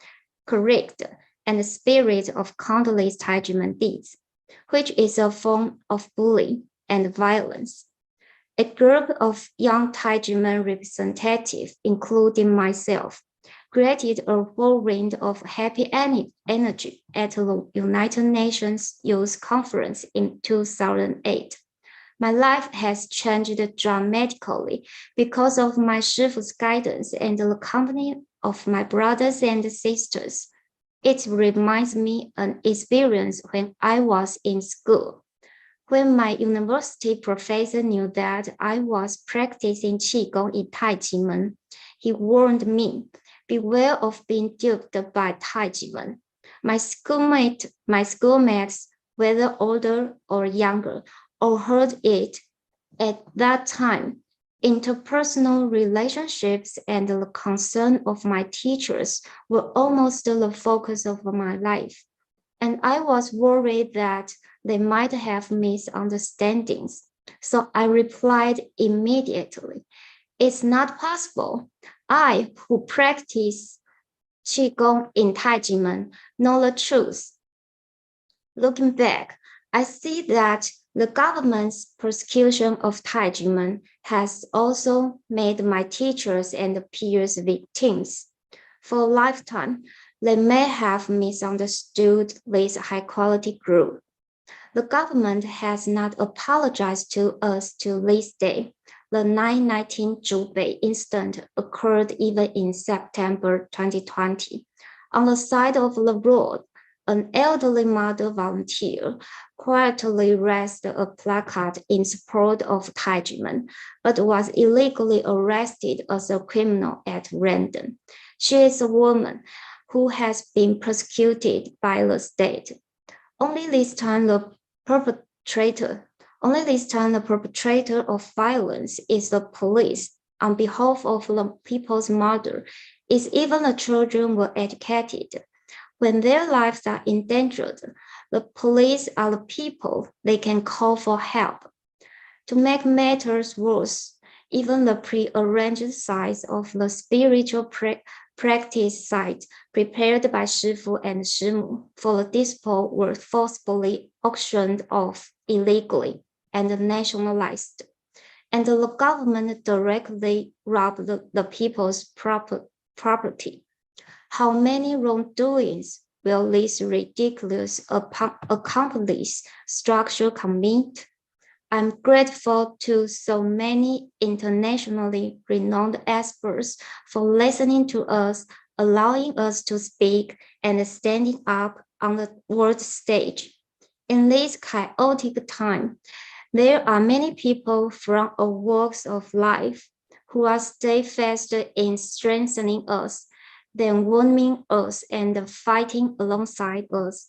Speaker 12: character, and spirit of countless Tai Ji Men Dizi, which is a form of bullying and violence. A group of young Tai Ji Men representatives, including myself, created a whirlwind of happy energy at the United Nations Youth Conference in 2008. My life has changed dramatically because of my Shifu's guidance and the company of my brothers and sisters. It reminds me of an experience when I was in school. When my university professor knew that I was practicing Qigong in Tai Ji Men, he warned me, beware of being duped by Tai Ji Men. My schoolmates, whether older or younger, all heard it. At that time, interpersonal relationships and the concern of my teachers were almost the focus of my life. And I was worried that they might have misunderstandings. So I replied immediately, it's not possible. I, who practice Qigong in Tai Ji Men, know the truth. Looking back, I see that the government's persecution of Tai Ji Men has also made my teachers and peers victims. For a lifetime, they may have misunderstood this high-quality group. The government has not apologized to us to this day. The 9/19 Zhubei incident occurred even in September 2020. On the side of the road, an elderly mother volunteer quietly raised a placard in support of Tai Ji Men, but was illegally arrested as a criminal at random. She is a woman who has been persecuted by the state. Only this time the perpetrator of violence is the police on behalf of the people's mother, is even the children were educated. When their lives are endangered, the police are the people they can call for help. To make matters worse, even the prearranged sites of the spiritual practice site prepared by Shifu and Shimu for the dispo were forcibly auctioned off illegally and nationalized, and the government directly robbed the people's property. How many wrongdoings will this ridiculous accomplice structure commit? I'm grateful to so many internationally renowned experts for listening to us, allowing us to speak, and standing up on the world stage. In this chaotic time, there are many people from all walks of life who are steadfast in strengthening us, then warming us and fighting alongside us.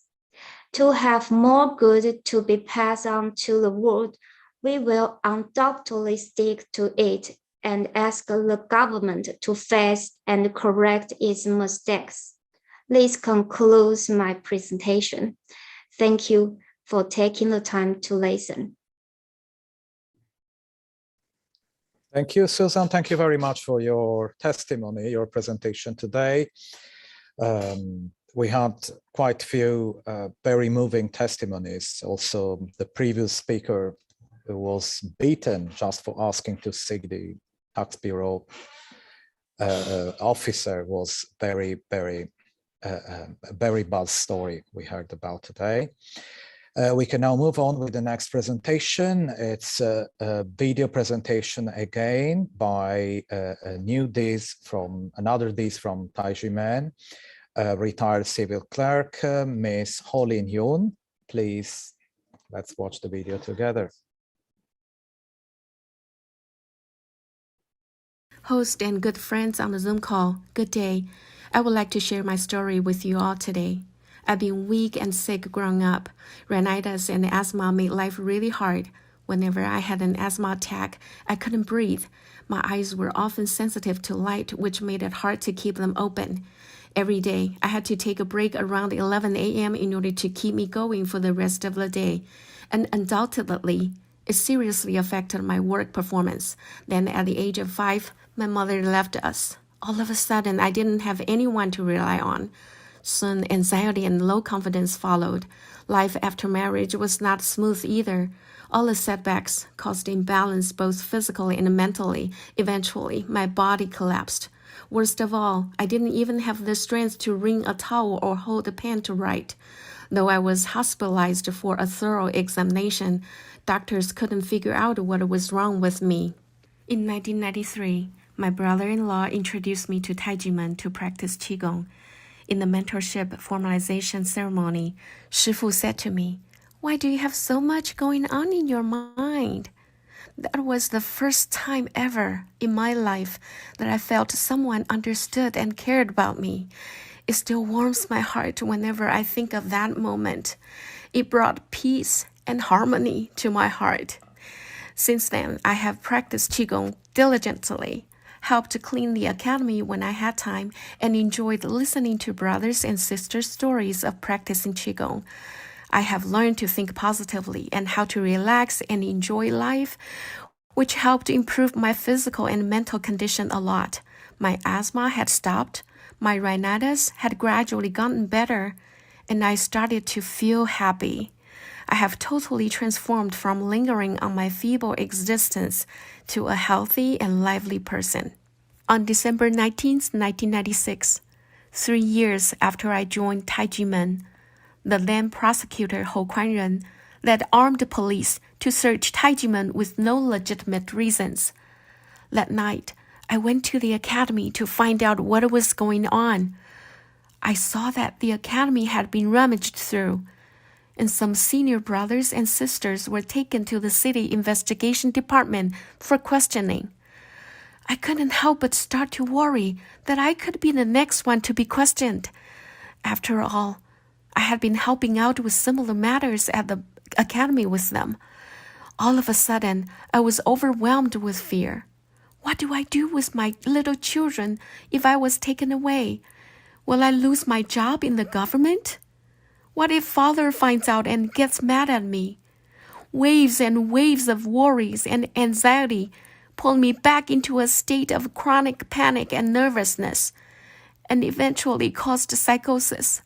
Speaker 12: To have more good to be passed on to the world, we will undoubtedly stick to it and ask the government to face and correct its mistakes. This concludes my presentation. Thank you for taking the time to listen.
Speaker 21: Thank you, Susan. Thank you very much for your testimony, your presentation today. We had quite a few very moving testimonies. Also, the previous speaker who was beaten just for asking to see the tax bureau officer was very bad story we heard about today. We can now move on with the next presentation. It's a video presentation again by another Diz from Tai Ji Men, retired civil clerk, Miss Ho Lin Yoon. Please, let's watch the video together.
Speaker 10: Host and good friends on the Zoom call, good day. I would like to share my story with you all today. I've been weak and sick growing up. Rhinitis and asthma made life really hard. Whenever I had an asthma attack, I couldn't breathe. My eyes were often sensitive to light, which made it hard to keep them open. Every day, I had to take a break around 11 a.m. in order to keep me going for the rest of the day. And undoubtedly, it seriously affected my work performance. Then at the age of 5, my mother left us. All of a sudden, I didn't have anyone to rely on. Soon, anxiety and low confidence followed. Life after marriage was not smooth either. All the setbacks caused imbalance both physically and mentally. Eventually, my body collapsed. Worst of all, I didn't even have the strength to wring a towel or hold a pen to write. Though I was hospitalized for a thorough examination, doctors couldn't figure out what was wrong with me. In 1993, my brother-in-law introduced me to Tai Ji Men to practice Qigong. In the mentorship formalization ceremony, Shifu said to me, "Why do you have so much going on in your mind?" That was the first time ever in my life that I felt someone understood and cared about me. It still warms my heart whenever I think of that moment. It brought peace and harmony to my heart. Since then, I have practiced Qigong diligently, helped to clean the academy when I had time, and enjoyed listening to brothers and sisters' stories of practicing Qigong. I have learned to think positively and how to relax and enjoy life, which helped improve my physical and mental condition a lot. My asthma had stopped, my rhinitis had gradually gotten better, and I started to feel happy. I have totally transformed from lingering on my feeble existence to a healthy and lively person. On December 19, 1996, 3 years after I joined Tai Ji Men, the then prosecutor Hou Kuan-ren led armed police to search Tai Ji Men with no legitimate reasons. That night, I went to the academy to find out what was going on. I saw that the academy had been rummaged through, and some senior brothers and sisters were taken to the city investigation department for questioning. I couldn't help but start to worry that I could be the next one to be questioned. After all, I had been helping out with similar matters at the academy with them. All of a sudden, I was overwhelmed with fear. What do I do with my little children if I was taken away? Will I lose my job in the government? What if father finds out and gets mad at me? Waves and waves of worries and anxiety pulled me back into a state of chronic panic and nervousness, and eventually caused psychosis.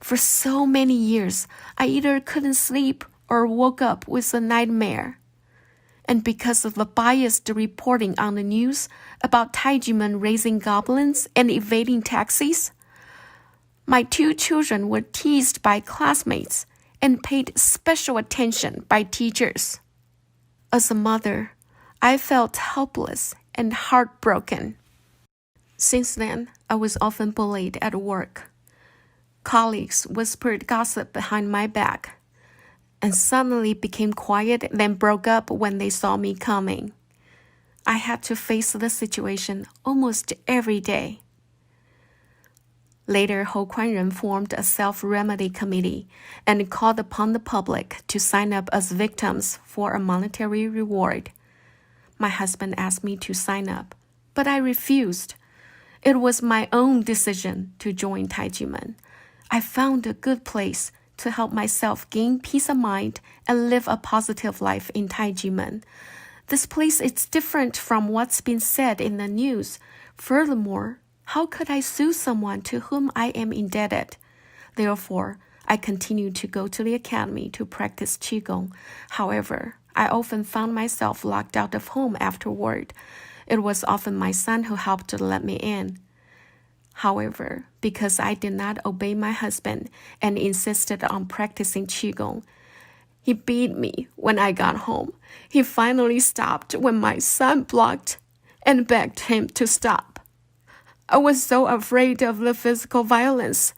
Speaker 10: For so many years, I either couldn't sleep or woke up with a nightmare. And because of the biased reporting on the news about Tai Ji Men raising goblins and evading taxis, my 2 children were teased by classmates and paid special attention by teachers. As a mother, I felt helpless and heartbroken. Since then, I was often bullied at work. Colleagues whispered gossip behind my back, and suddenly became quiet, then broke up when they saw me coming. I had to face the situation almost every day. Later, Hou Kuan-ren formed a self-remedy committee and called upon the public to sign up as victims for a monetary reward. My husband asked me to sign up, but I refused. It was my own decision to join Tai Ji Men. I found a good place to help myself gain peace of mind and live a positive life in Tai Ji Men. This place is different from what's been said in the news. Furthermore, how could I sue someone to whom I am indebted? Therefore, I continued to go to the academy to practice Qigong. However, I often found myself locked out of home afterward. It was often my son who helped to let me in. However, because I did not obey my husband and insisted on practicing Qigong, he beat me when I got home. He finally stopped when my son blocked and begged him to stop. I was so afraid of the physical violence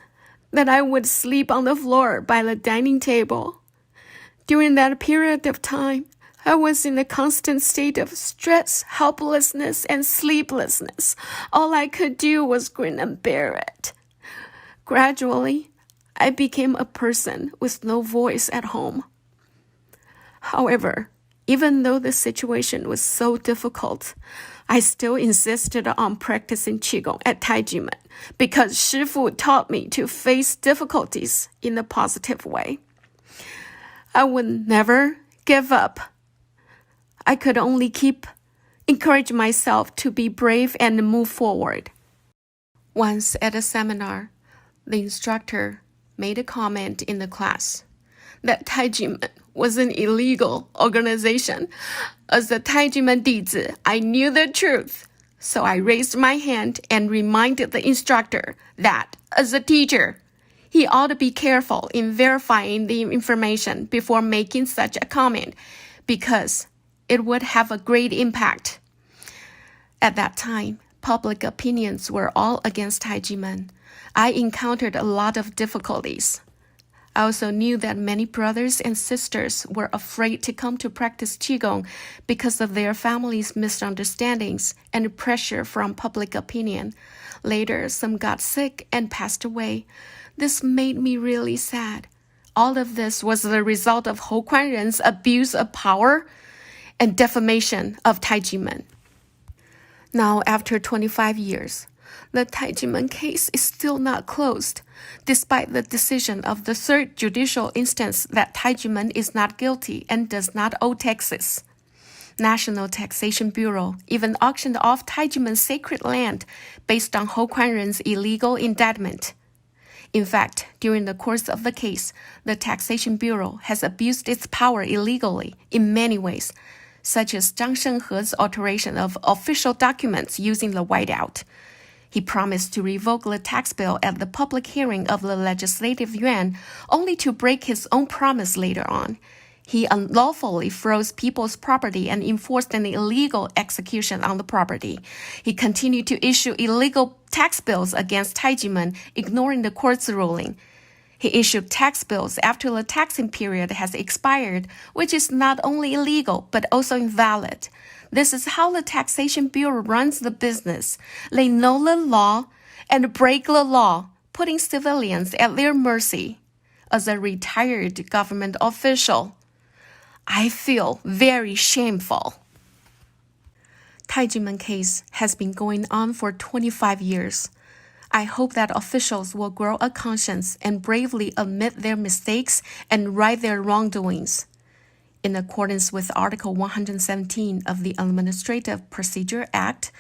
Speaker 10: that I would sleep on the floor by the dining table. During that period of time, I was in a constant state of stress, helplessness, and sleeplessness. All I could do was grin and bear it. Gradually, I became a person with no voice at home. However, even though the situation was so difficult, I still insisted on practicing Qigong at Tai Ji Men because Shifu taught me to face difficulties in a positive way. I would never give up. I could only encourage myself to be brave and move forward. Once at a seminar, the instructor made a comment in the class that Tai Ji Men was an illegal organization. As a Tai Ji Men Dizi, I knew the truth. So I raised my hand and reminded the instructor that, as a teacher, he ought to be careful in verifying the information before making such a comment, because it would have a great impact. At that time, public opinions were all against Tai Ji Men. I encountered a lot of difficulties. I also knew that many brothers and sisters were afraid to come to practice Qigong because of their families' misunderstandings and pressure from public opinion. Later, some got sick and passed away. This made me really sad. All of this was the result of Hou Kuan-ren's abuse of power and defamation of Tai Ji Men. Now, after 25 years, the Tai Ji Men case is still not closed, despite the decision of the third judicial instance that Tai Ji Men is not guilty and does not owe taxes. National Taxation Bureau even auctioned off Tai Ji Men's sacred land based on Hou Kuan-ren's illegal indictment. In fact, during the course of the case, the Taxation Bureau has abused its power illegally in many ways, such as Zhang Shenghe's alteration of official documents using the whiteout. He promised to revoke the tax bill at the public hearing of the Legislative Yuan, only to break his own promise later on. He unlawfully froze people's property and enforced an illegal execution on the property. He continued to issue illegal tax bills against Tai Ji Men, ignoring the court's ruling. He issued tax bills after the taxing period has expired, which is not only illegal, but also invalid. This is how the Taxation Bureau runs the business. They know the law and break the law, putting civilians at their mercy. As a retired government official, I feel very shameful. Tai Ji Men case has been going on for 25 years. I hope that officials will grow a conscience and bravely admit their mistakes and right their wrongdoings. In accordance with Article 117 of the Administrative Procedure Act,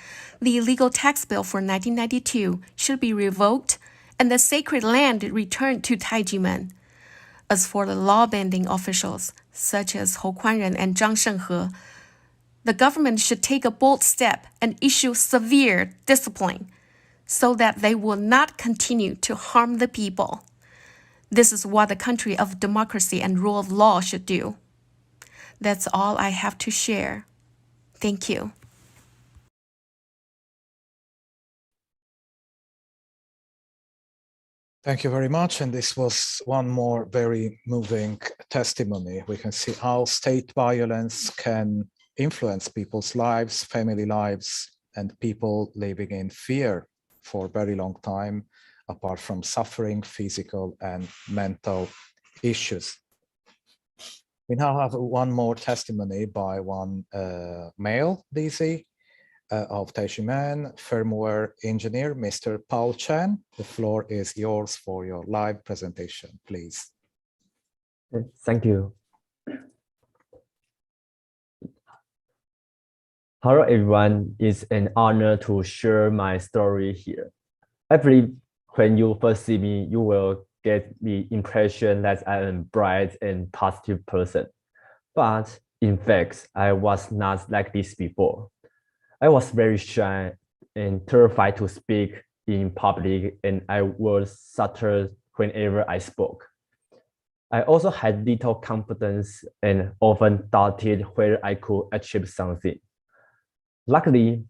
Speaker 10: the illegal tax bill for 1992 should be revoked and the sacred land returned to Tai Ji Men. As for the law-bending officials, such as Hou Kuan-ren and Zhang Shenghe, the government should take a bold step and issue severe discipline so that they will not continue to harm the people. This is what a country of democracy and rule of law should do. That's all I have to share. Thank you.
Speaker 21: Thank you very much. And this was one more very moving testimony. We can see how state violence can influence people's lives, family lives, and people living in fear for a very long time. apart from suffering, physical and mental issues. We now have one more testimony by one male Dizi of Tai Ji Men, firmware engineer, Mr. Paul Chen. The floor is yours for your live presentation, please.
Speaker 13: Thank you. Hello, everyone. It's an honor to share my story here. I believe when you first see me, you will get the impression that I am a bright and positive person. But in fact, I was not like this before. I was very shy and terrified to speak in public, and I was stuttered whenever I spoke. I also had little confidence and often doubted whether I could achieve something. Luckily,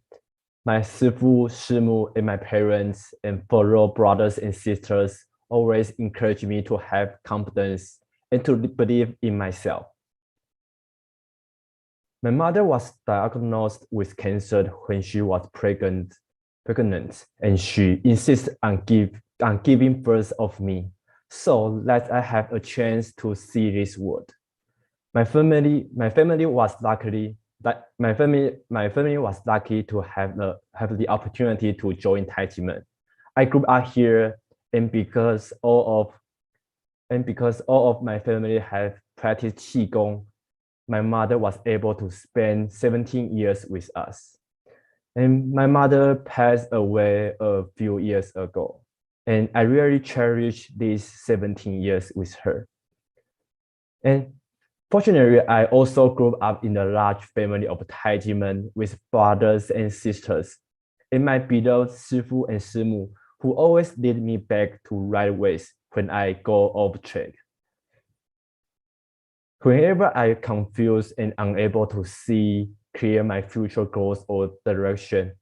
Speaker 13: my Sifu, Shimu, and my parents and fellow brothers and sisters always encouraged me to have confidence and to believe in myself. My mother was diagnosed with cancer when she was pregnant, and she insisted on giving birth of me, so that I have a chance to see this world. My family was lucky to have the opportunity to join Tai Ji Men. I grew up here, and because all of my family have practiced Qigong, my mother was able to spend 17 years with us. And my mother passed away a few years ago, and I really cherish these 17 years with her. And fortunately, I also grew up in a large family of Tai Ji Men with brothers and sisters, and my beloved Shifu and Shimu, who always lead me back to right ways when I go off track. Whenever I confused and unable to see clear my future goals or direction,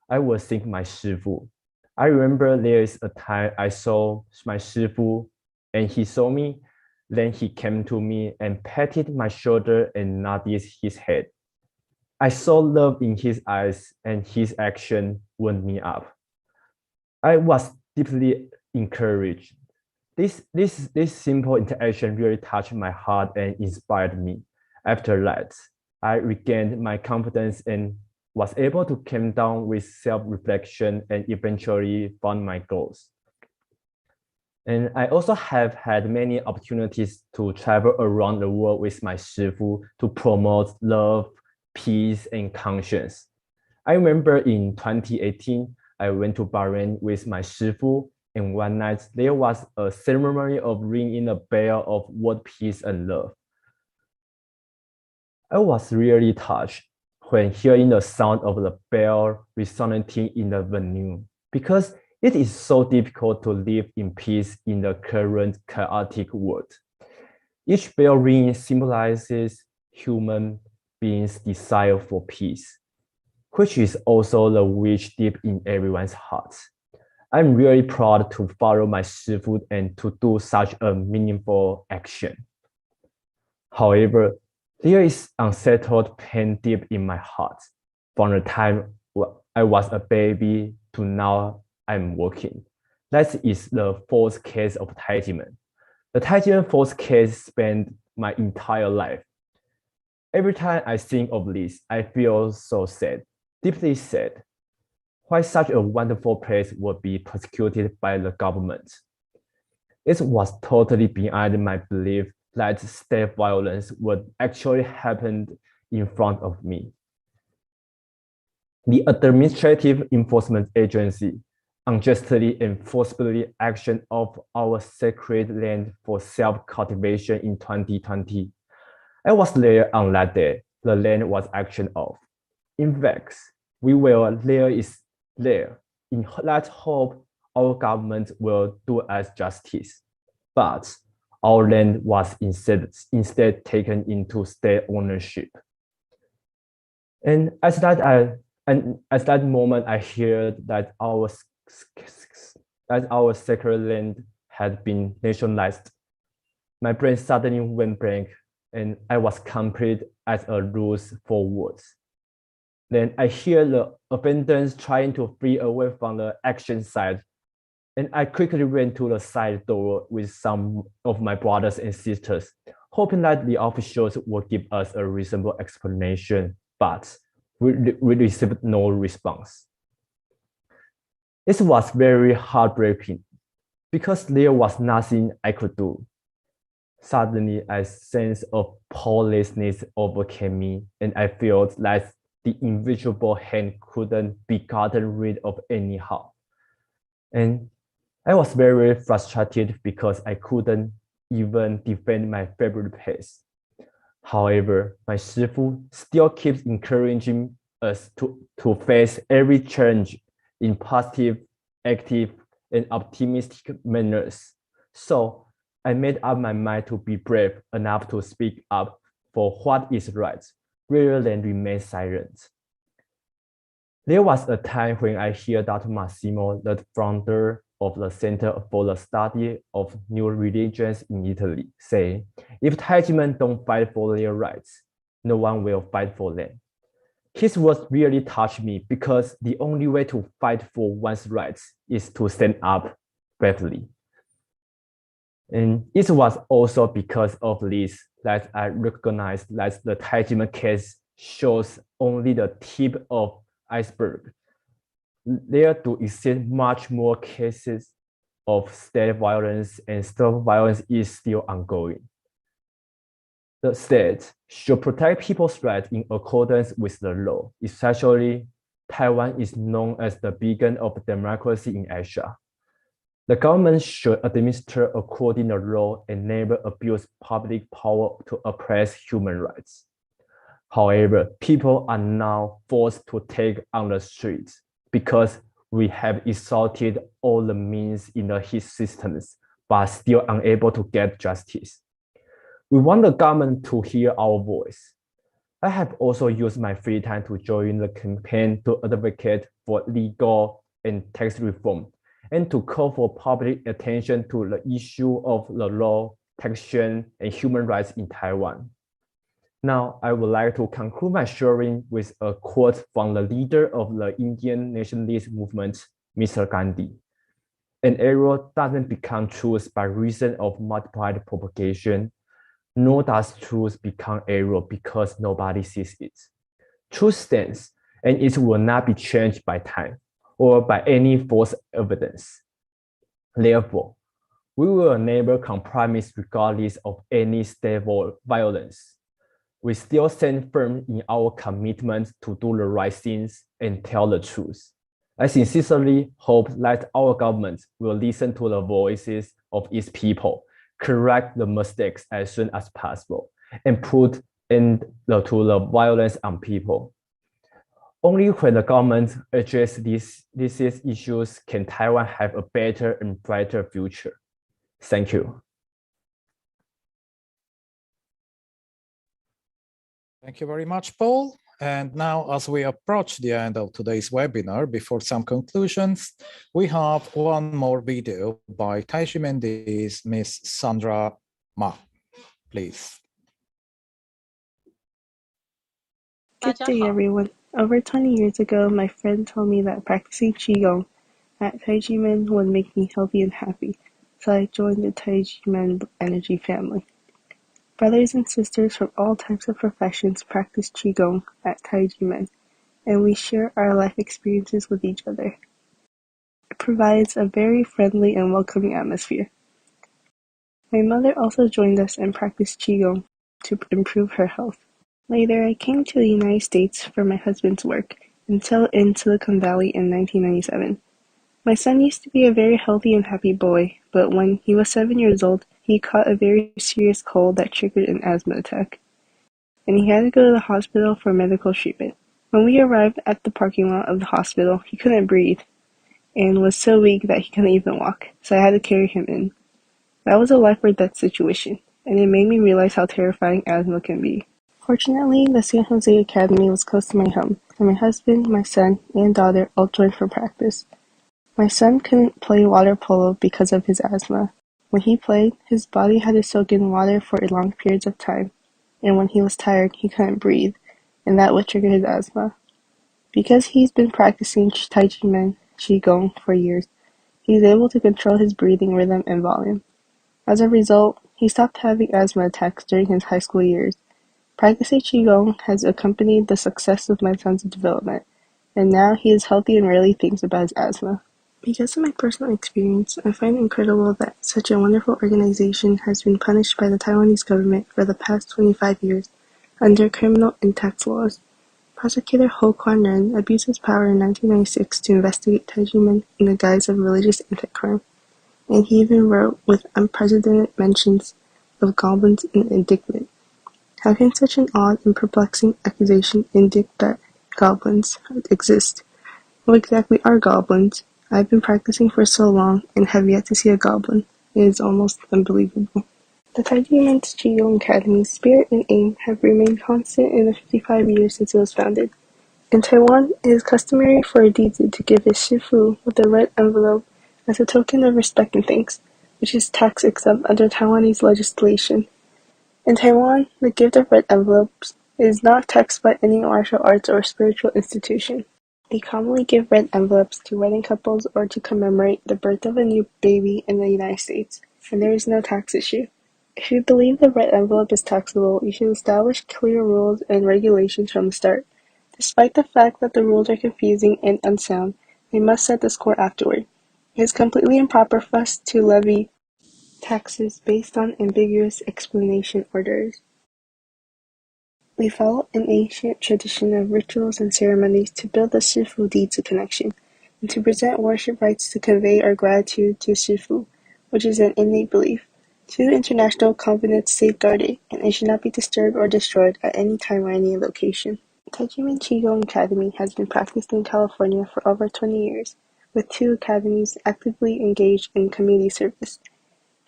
Speaker 13: I will think my Shifu. I remember there is a time I saw my Shifu and he saw me. Then he came to me and patted my shoulder and nodded his head. I saw love in his eyes, and his action wound me up. I was deeply encouraged. This simple interaction really touched my heart and inspired me. After that, I regained my confidence and was able to calm down with self-reflection and eventually found my goals. And I also have had many opportunities to travel around the world with my Shifu to promote love, peace, and conscience. I remember in 2018, I went to Bahrain with my Shifu, and one night there was a ceremony of ringing a bell of world peace and love. I was really touched when hearing the sound of the bell resonating in the venue, because it is so difficult to live in peace in the current chaotic world. Each bell ring symbolizes human beings' desire for peace, which is also the wish deep in everyone's hearts. I'm really proud to follow my Shifu and to do such a meaningful action. However, there is unsettled pain deep in my heart. From the time I was a baby to now I'm working. That is the fourth case of Tai Ji Men. The Tai Ji Men fourth case spanned my entire life. Every time I think of this, I feel so sad, deeply sad. Why such a wonderful place would be persecuted by the government? It was totally beyond my belief that state violence would actually happen in front of me. The Administrative Enforcement Agency unjustly and forcibly action of our sacred land for self-cultivation in 2020. I was there on that day. The land was actioned off. In fact, we were there in that hope our government will do us justice. But our land was instead taken into state ownership. And at that moment, I heard that our sacred land had been nationalized. My brain suddenly went blank, and I was complete as a loose for words. Then I hear the abandons trying to flee away from the action site, and I quickly ran to the side door with some of my brothers and sisters, hoping that the officials would give us a reasonable explanation, but we received no response. It was very heartbreaking because there was nothing I could do. Suddenly, a sense of powerlessness overcame me, and I felt like the invisible hand couldn't be gotten rid of anyhow. And I was very frustrated because I couldn't even defend my favorite place. However, my Shifu still keeps encouraging us to face every challenge in positive, active, and optimistic manners. So I made up my mind to be brave enough to speak up for what is right, rather than remain silent. There was a time when I heard Dr. Massimo, the founder of the Center for the Study of New Religions in Italy, say, if Tai Ji Men don't fight for their rights, no one will fight for them. His words really touched me because the only way to fight for one's rights is to stand up bravely. And it was also because of this that I recognized that the Tai Ji Men case shows only the tip of iceberg. There do exist much more cases of state violence, and state violence is still ongoing. The state should protect people's rights in accordance with the law. Especially, Taiwan is known as the beacon of democracy in Asia. The government should administer according to law and never abuse public power to oppress human rights. However, people are now forced to take on the streets because we have exhausted all the means in the his systems, but still unable to get justice. We want the government to hear our voice. I have also used my free time to join the campaign to advocate for legal and tax reform, and to call for public attention to the issue of the law, taxation, and human rights in Taiwan. Now, I would like to conclude my sharing with a quote from the leader of the Indian nationalist movement, Mr. Gandhi. An error doesn't become truth by reason of multiplied propagation, nor does truth become error because nobody sees it. Truth stands, and it will not be changed by time or by any false evidence. Therefore, we will never compromise regardless of any state violence. We still stand firm in our commitment to do the right things and tell the truth. I sincerely hope that our government will listen to the voices of its people, correct the mistakes as soon as possible, and put end to the violence on people. Only when the government addresses these issues can Taiwan have a better and brighter future. Thank you.
Speaker 21: Thank you very much, Paul. And now, as we approach the end of today's webinar, before some conclusions, we have one more video by Tai Ji Men Dizi's Miss Sandra Ma. Please.
Speaker 5: Good day, everyone. Over 20 years ago, my friend told me that practicing Qigong at Tai Ji Men would make me healthy and happy, so I joined the Tai Ji Men Energy family. Brothers and sisters from all types of professions practice Qigong at Tai Ji Men, and we share our life experiences with each other. It provides a very friendly and welcoming atmosphere. My mother also joined us and practiced Qigong to improve her health. Later, I came to the United States for my husband's work and settled in Silicon Valley in 1997. My son used to be a very healthy and happy boy, but when he was 7 years old, he caught a very serious cold that triggered an asthma attack, and he had to go to the hospital for medical treatment. When we arrived at the parking lot of the hospital, he couldn't breathe and was so weak that he couldn't even walk, so I had to carry him in. That was a life or death situation, and it made me realize how terrifying asthma can be. Fortunately, the San Jose Academy was close to my home, and my husband, my son, and daughter all joined for practice. My son couldn't play water polo because of his asthma. When he played, his body had to soak in water for long periods of time, and when he was tired, he couldn't breathe, and that would trigger his asthma. Because he's been practicing Tai Ji Men Qigong for years, he is able to control his breathing rhythm and volume. As a result, he stopped having asthma attacks during his high school years. Practicing Qigong has accompanied the success of my son's development, and now he is healthy and rarely thinks about his asthma. Because of my personal experience, I find it incredible that such a wonderful organization has been punished by the Taiwanese government for the past 25 years under criminal and tax laws. Prosecutor Ho Kwan-ren abused his power in 1996 to investigate Tai Ji Men in the guise of religious anti-crime, and he even wrote with unprecedented mentions of goblins in the indictment. How can such an odd and perplexing accusation indict that goblins exist? What exactly are goblins? I've been practicing for so long and have yet to see a goblin. It is almost unbelievable. The Tai Ji Men Qigong Academy's spirit and aim have remained constant in the 55 years since it was founded. In Taiwan, it is customary for a Dizi to give his shifu with a red envelope as a token of respect and thanks, which is tax-exempt under Taiwanese legislation. In Taiwan, the gift of red envelopes is not taxed by any martial arts or spiritual institution. They commonly give red envelopes to wedding couples or to commemorate the birth of a new baby in the United States, and there is no tax issue. If you believe the red envelope is taxable, you should establish clear rules and regulations from the start. Despite the fact that the rules are confusing and unsound, they must set the score afterward. It is completely improper for us to levy taxes based on ambiguous explanation orders. We follow an ancient tradition of rituals and ceremonies to build the Shifu Dizi connection, and to present worship rites to convey our gratitude to Shifu, which is an innate belief. 2 international covenants safeguard it, and it should not be disturbed or destroyed at any Taiwanese location. Tai Ji Men Qigong Academy has been practiced in California for over 20 years, with 2 academies actively engaged in community service.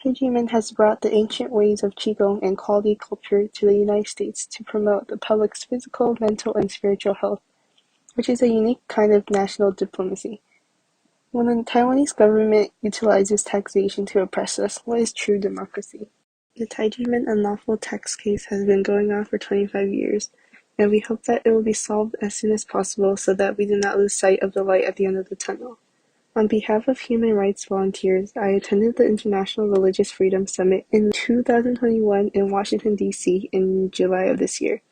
Speaker 5: Tai Ji Men has brought the ancient ways of Qigong and quality culture to the United States to promote the public's physical, mental, and spiritual health, which is a unique kind of national diplomacy. When the Taiwanese government utilizes taxation to oppress us, what is true democracy? The Tai Ji Men unlawful tax case has been going on for 25 years, and we hope that it will be solved as soon as possible so that we do not lose sight of the light at the end of the tunnel. On behalf of human rights volunteers, I attended the International Religious Freedom Summit in 2021 in Washington, D.C. in July of this year.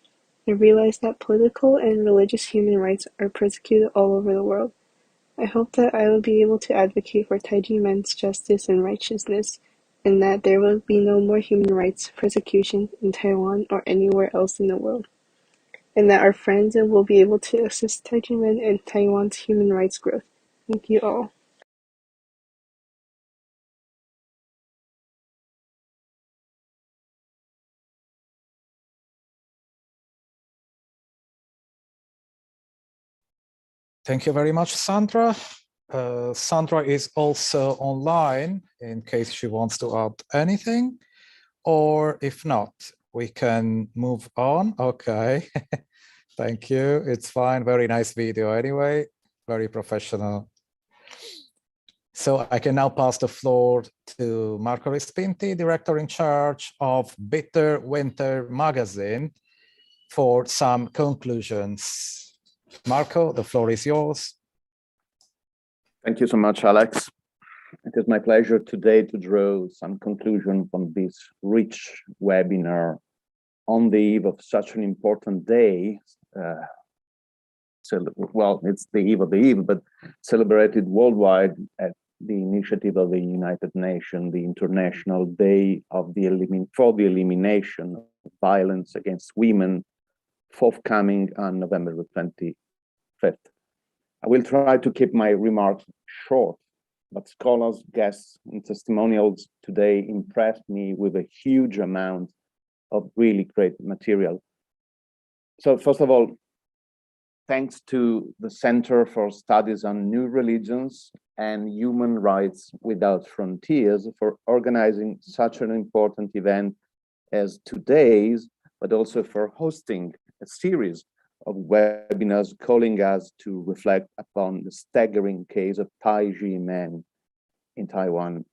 Speaker 5: I realized that political and religious human rights are persecuted all over the world. I hope that I will be able to advocate for Tai Ji Men's justice and righteousness, and that there will be no more human rights persecution in Taiwan or anywhere else in the world, and that our friends will be able to assist Tai Ji Men in Taiwan's human rights growth. Thank you all.
Speaker 21: Thank you very much, Sandra. Sandra is also online in case she wants to add anything, or if not, we can move on. Okay, thank you. It's fine. Very nice video anyway, very professional. So I can now pass the floor to Marco Respinti, Director in charge of Bitter Winter magazine, for some conclusions. Marco, the floor is yours.
Speaker 8: Thank you so much, Alex. It is my pleasure today to draw some conclusion from this rich webinar on the eve of such an important day. Well, it's the eve of the eve, but celebrated worldwide at the initiative of the United Nations, the International Day of for the Elimination of Violence against Women, forthcoming on November the 25th. I will try to keep my remarks short, but scholars, guests, and testimonials today impressed me with a huge amount of really great material. So first of all, thanks to the Center for Studies on New Religions and Human Rights Without Frontiers for organizing such an important event as today's, but also for hosting a series of webinars calling us to reflect upon the staggering case of Tai Ji Men in Taiwan.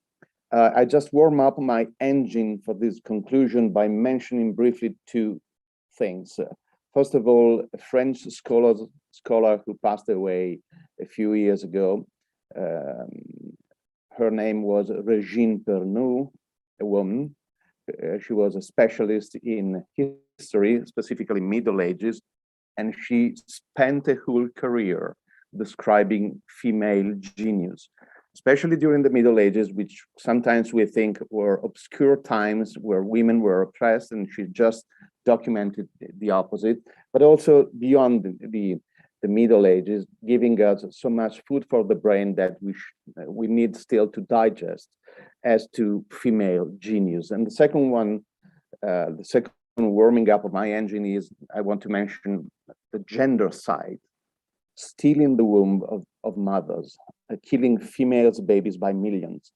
Speaker 8: I just warm up my engine for this conclusion by mentioning briefly 2 things. First of all, a French scholar who passed away a few years ago, her name was Regine Pernoud, a woman. She was a specialist in history, specifically Middle Ages, and she spent a whole career describing female genius, especially during the Middle Ages, which sometimes we think were obscure times where women were oppressed, and she just documented the opposite, but also beyond the Middle Ages, giving us so much food for the brain that we need still to digest as to female genius. And the second one, the second warming up of my engine is, I want to mention the gender side, stealing the womb of mothers, killing females' babies by millions.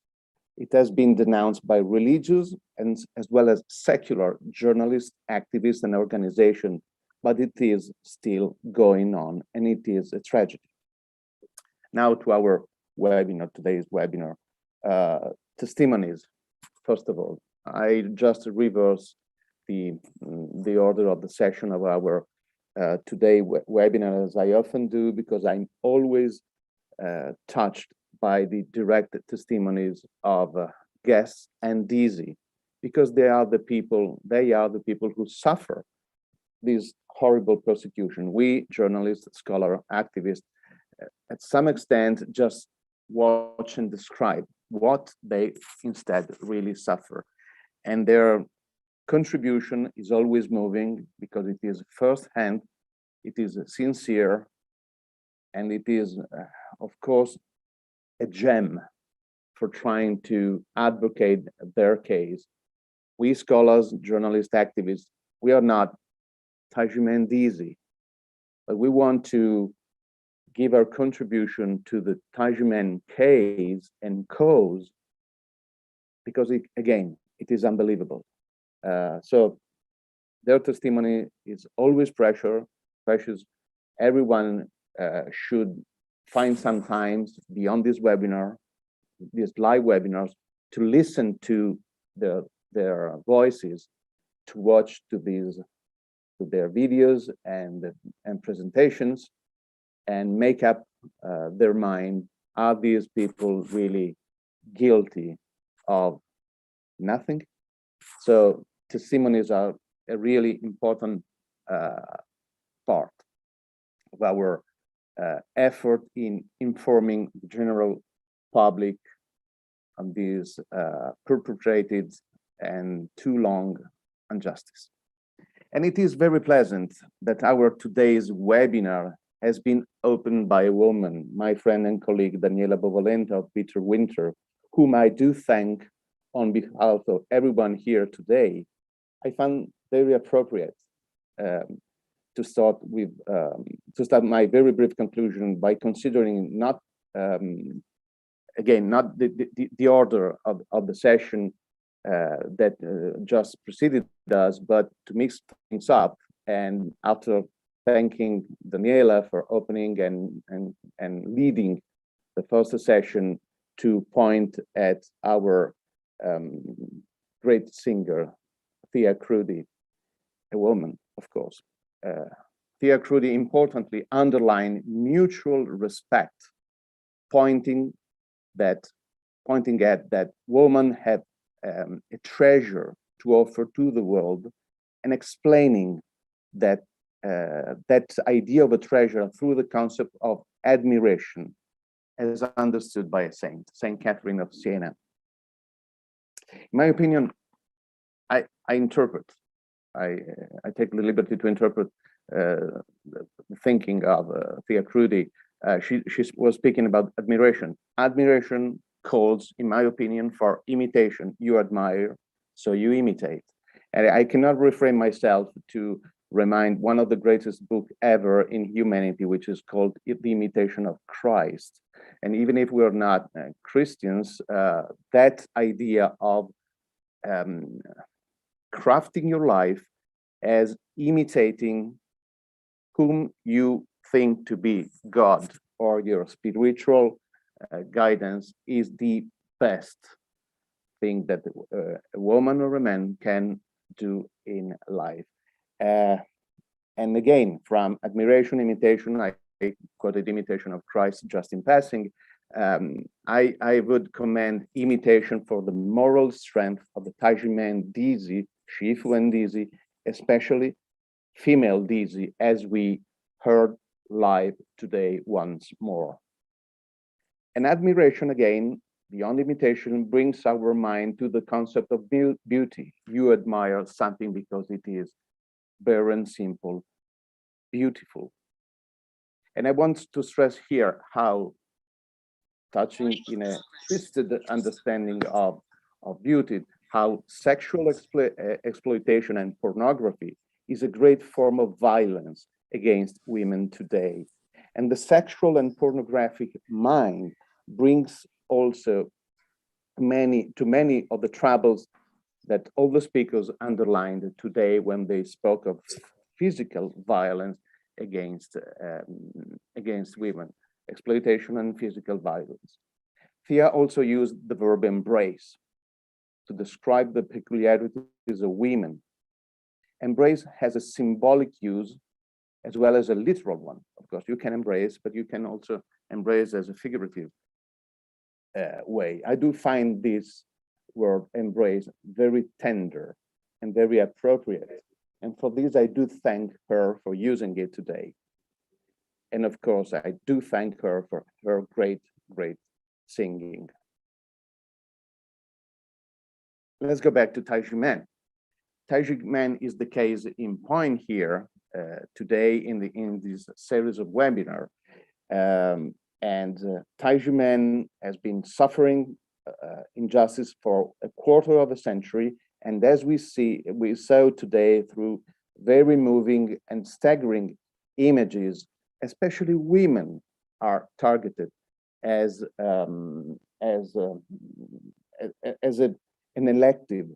Speaker 8: It has been denounced by religious and as well as secular journalists, activists, and organizations, but it is still going on, and it is a tragedy. Now to our webinar, today's webinar, testimonies. First of all, I just reverse the order of the session of our today webinar, as I often do, because I'm always touched by the direct testimonies of guests and Dizi, because they are the people who suffer this horrible persecution. We journalists, scholars, activists, at some extent just watch and describe what they instead really suffer. And their contribution is always moving because it is firsthand, it is sincere, and it is, of course, a gem for trying to advocate their case. We scholars, journalists, activists, we are not Tai Ji Men Dizi, but we want to give our contribution to the Tai Ji Men case and cause, because again, it is unbelievable. So their testimony is always precious. Everyone should find some time beyond this webinar, these live webinars, to listen to their voices, to watch to their videos and presentations, and make up their mind. Are these people really guilty of nothing? So testimonies are a really important part of our effort in informing the general public on these perpetrated and too long injustice. And it is very pleasant that our today's webinar has been opened by a woman, my friend and colleague Daniela Bovolenta of Bitter Winter, whom I do thank on behalf of everyone here today. I found very appropriate to start my very brief conclusion by considering not the order of the session that just preceded us, but to mix things up. And after thanking Daniela for opening and leading the first session, to point at our great singer, Thea Crudi, a woman, of course. Thea Crudi importantly underlined mutual respect, pointing at that women have a treasure to offer to the world, and explaining that idea of a treasure through the concept of admiration, as understood by a saint, Saint Catherine of Siena. In my opinion, I take the liberty to interpret the thinking of Thea Crudi. She was speaking about admiration. Admiration calls, in my opinion, for imitation. You admire, so you imitate. And I cannot refrain myself to remind one of the greatest books ever in humanity, which is called The Imitation of Christ. And even if we're not Christians, that idea of crafting your life as imitating whom you think to be God or your spiritual guidance is the best thing that a woman or a man can do in life. And again, from admiration, imitation, I quoted Imitation of Christ just in passing. I would commend imitation for the moral strength of the Tai Ji Men Dizi, Shifu and Dizi, especially female Dizi, as we heard live today once more. And admiration, again, beyond imitation, brings our mind to the concept of beauty. You admire something because it is bare and simple, beautiful. And I want to stress here how touching in a twisted understanding of beauty, how sexual exploitation and pornography is a great form of violence against women today. And the sexual and pornographic mind brings also many of the troubles that all the speakers underlined today when they spoke of physical violence against women, exploitation and physical violence. Thea also used the verb embrace to describe the peculiarities of women. Embrace has a symbolic use as well as a literal one. Of course, you can embrace, but you can also embrace as a figurative way. I do find this word embrace very tender and very appropriate. And for this, I do thank her for using it today. And of course, I do thank her for her great singing. Let's go back to Tai Ji Men. Tai Ji Men is the case in point here today in this series of webinar. Tai Ji Men has been suffering injustice for a quarter of a century. And as we saw today through very moving and staggering images, especially women are targeted as an elective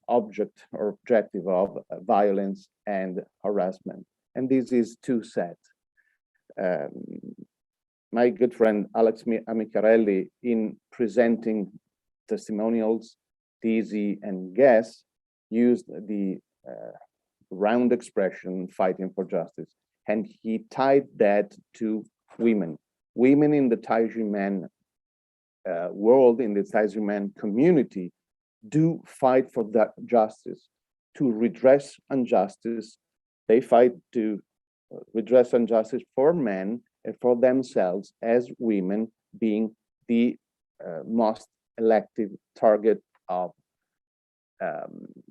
Speaker 8: object or objective of violence and harassment. And this is too sad. My good friend Alex Amicarelli, in presenting testimonials, Dizi and guests, used the round expression fighting for justice, and he tied that to women. Women in the Tai Ji Men world, in the Tai Ji Men community, do fight for that justice, to redress injustice. They fight to redress injustice for men and for themselves as women, being the most elective target of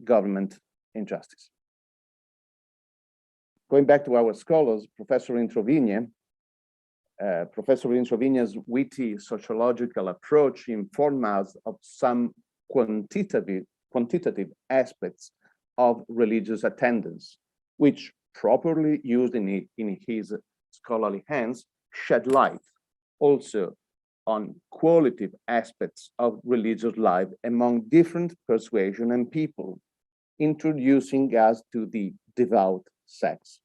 Speaker 8: government injustice. Going back to our scholars, Professor Introvigne's witty sociological approach informed us of some quantitative aspects of religious attendance, which properly used in his scholarly hands shed light also on qualitative aspects of religious life among different persuasion and people, introducing us to the devout sex.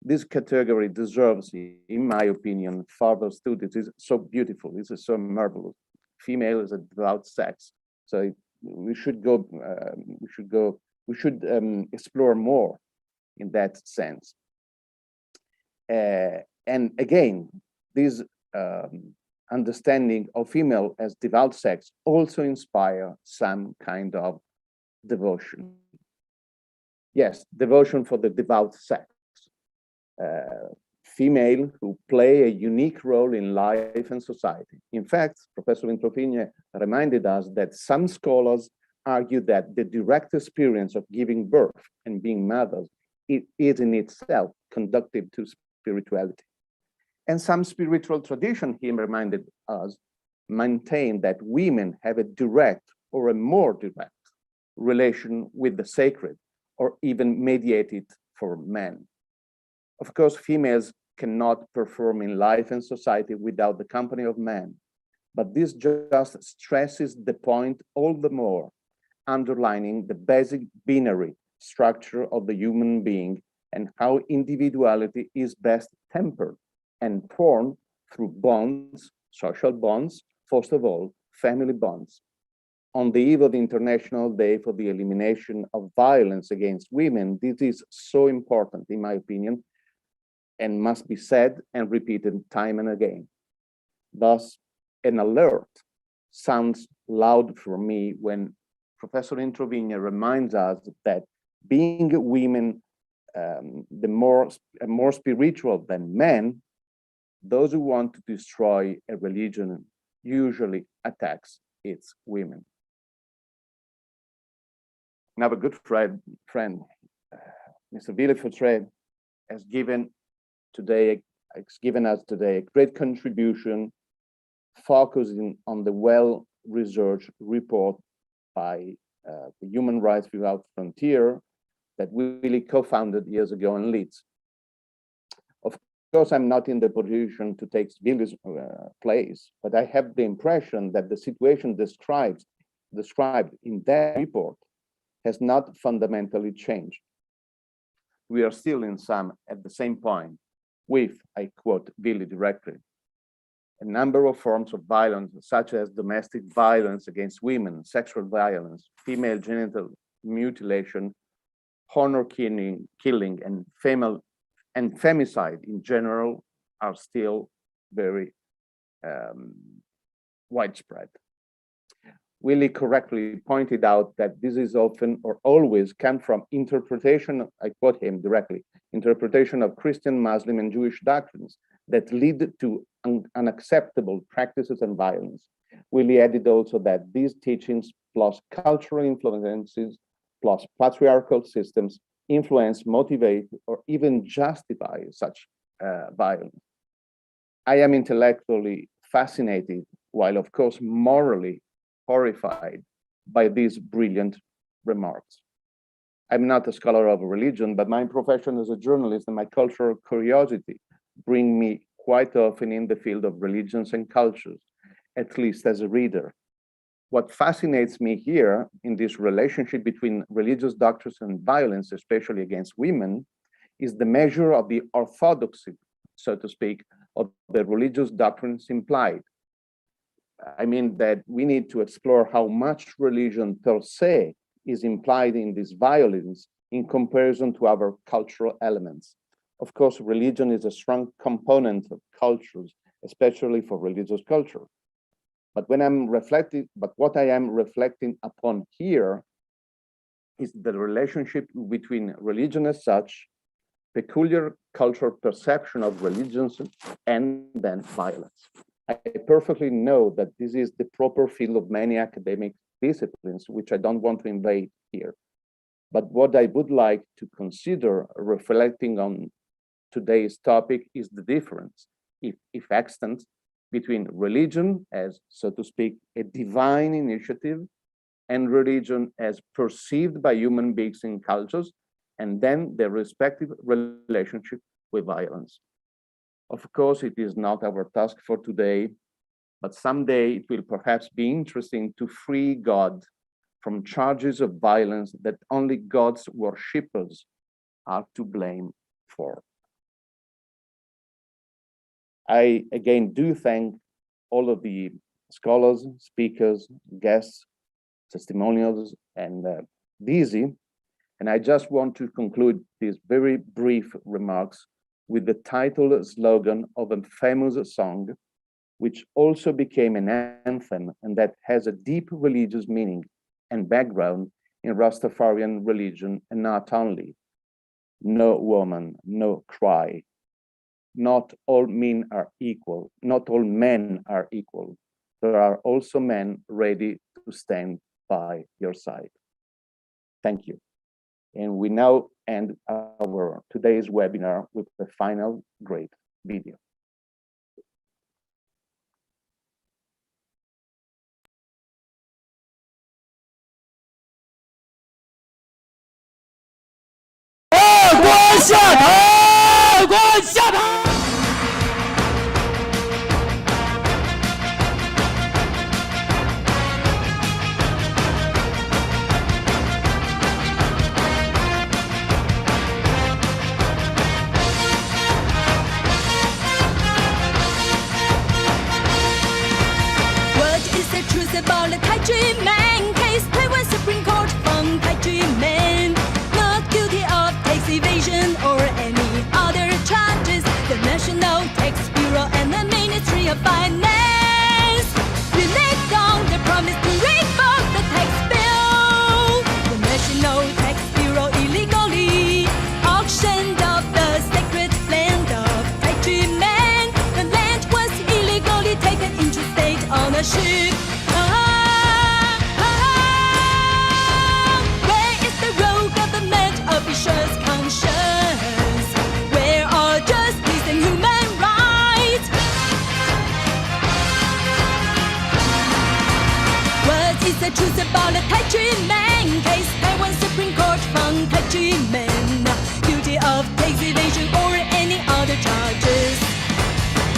Speaker 8: This category deserves, in my opinion, further studies. It's so beautiful. It's so marvelous. Female is a devout sex. So we should explore more in that sense. And again, this understanding of female as devout sex also inspire some kind of devotion. Yes, devotion for the devout sex. Female who play a unique role in life and society. In fact, Professor Introvigne reminded us that some scholars argue that the direct experience of giving birth and being mothers is in itself conducive to spirituality. And some spiritual tradition, he reminded us, maintain that women have a direct or a more direct relation with the sacred, or even mediated for men. Of course, females cannot perform in life and society without the company of men, but this just stresses the point all the more, underlining the basic binary structure of the human being and how individuality is best tempered and formed through bonds, social bonds, first of all, family bonds. On the eve of the International Day for the Elimination of Violence against Women, this is so important, in my opinion, and must be said and repeated time and again. Thus, an alert sounds loud for me when Professor Introvigne reminds us that being women more spiritual than men, those who want to destroy a religion usually attacks its women. Now, a good friend, Mr. Willy Fautré, has given us today a great contribution focusing on the well-researched report by the Human Rights Without Frontier that Willy co-founded years ago and leads. Of course, I'm not in the position to take Willy's place, but I have the impression that the situation described in that report has not fundamentally changed. We are still at the same point with, I quote Willy directly, a number of forms of violence, such as domestic violence against women, sexual violence, female genital mutilation, honor killing, and femicide in general are still very widespread. Willy correctly pointed out that this is often or always come from interpretation, I quote him directly, interpretation of Christian, Muslim, and Jewish doctrines that lead to unacceptable practices and violence. Willy added also that these teachings plus cultural influences plus patriarchal systems influence, motivate, or even justify such violence. I am intellectually fascinated, while of course morally horrified by these brilliant remarks. I'm not a scholar of religion, but my profession as a journalist and my cultural curiosity bring me quite often in the field of religions and cultures, at least as a reader. What fascinates me here in this relationship between religious doctrines and violence, especially against women, is the measure of the orthodoxy, so to speak, of the religious doctrines implied. I mean that we need to explore how much religion per se is implied in this violence in comparison to other cultural elements. Of course, religion is a strong component of cultures, especially for religious culture. But what I am reflecting upon here is the relationship between religion as such, peculiar cultural perception of religions, and then violence. I perfectly know that this is the proper field of many academic disciplines, which I don't want to invade here. But what I would like to consider reflecting on today's topic is the difference, if extant, between religion as, so to speak, a divine initiative and religion as perceived by human beings in cultures, and then their respective relationship with violence. Of course, it is not our task for today, but someday it will perhaps be interesting to free God from charges of violence that only God's worshippers are to blame for. I again do thank all of the scholars, speakers, guests, testimonials, and Dizi. And I just want to conclude these very brief remarks with the title slogan of a famous song, which also became an anthem and that has a deep religious meaning and background in Rastafarian religion, and not only. No woman, no cry. Not all men are equal. Not all men are equal. There are also men ready to stand by your side. Thank you. And we now end our today's webinar with the final great video.
Speaker 14: About the Tai Ji Men case, Taiwan Supreme Court found Tai Ji Men not guilty of tax evasion or any other charges. The National Tax Bureau and the Ministry of Finance the ship. Where is the rogue government officials' conscience? Where are justice and human rights? What is the truth about the Tai Ji Men case? Taiwan Supreme Court found Tai Ji Men guilty of tax evasion or any other charges.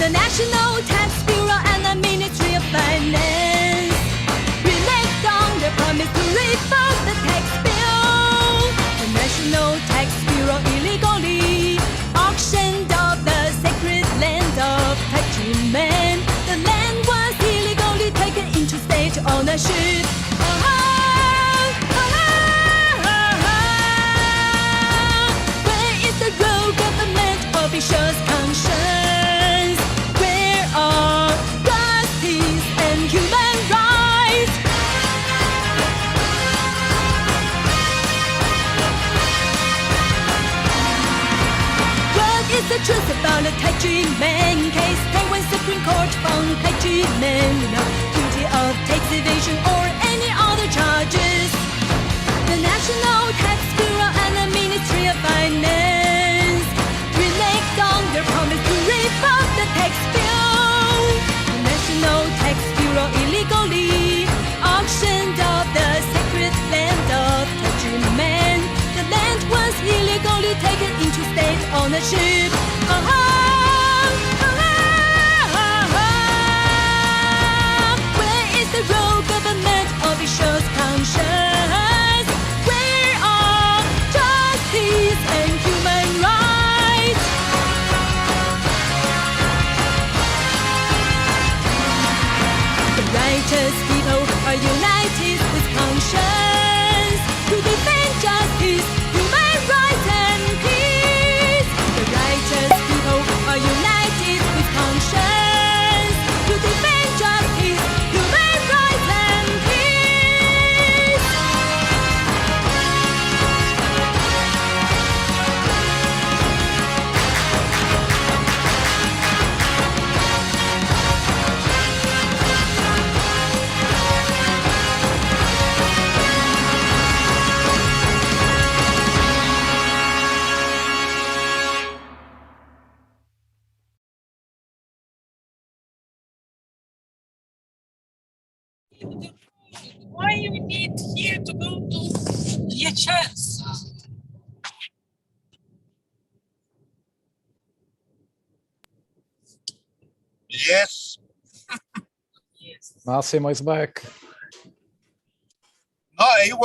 Speaker 14: The National Tax Bureau and the Ministry of Finance reneged on their promise to reform the tax bill. The National Tax Bureau illegally auctioned off the sacred land of Tai Ji Men. The land was illegally taken into state ownership. Where is the rogue government officials' conscience? Where are justice and human rights? What is the truth about the Tai Ji Men case? Taiwan Supreme Court found Tai Ji Men guilty of tax evasion or any other charges. The National Tax Bureau and the Ministry of Finance reneged on their promise to reform the tax bill. The National Tax Bureau illegally auctioned off the sacred land of Tai Ji Men. The land was illegally taken into state ownership. Where is the rogue government officials' conscience? Where are justice and human rights? The righteous people are united with conscience to defend justice, human rights, and peace. The righteous people are united with conscience to defend justice, human rights, and peace.
Speaker 15: Why you need here to go to Chen's?
Speaker 22: Yes.
Speaker 21: Massimo is back.
Speaker 22: No, he was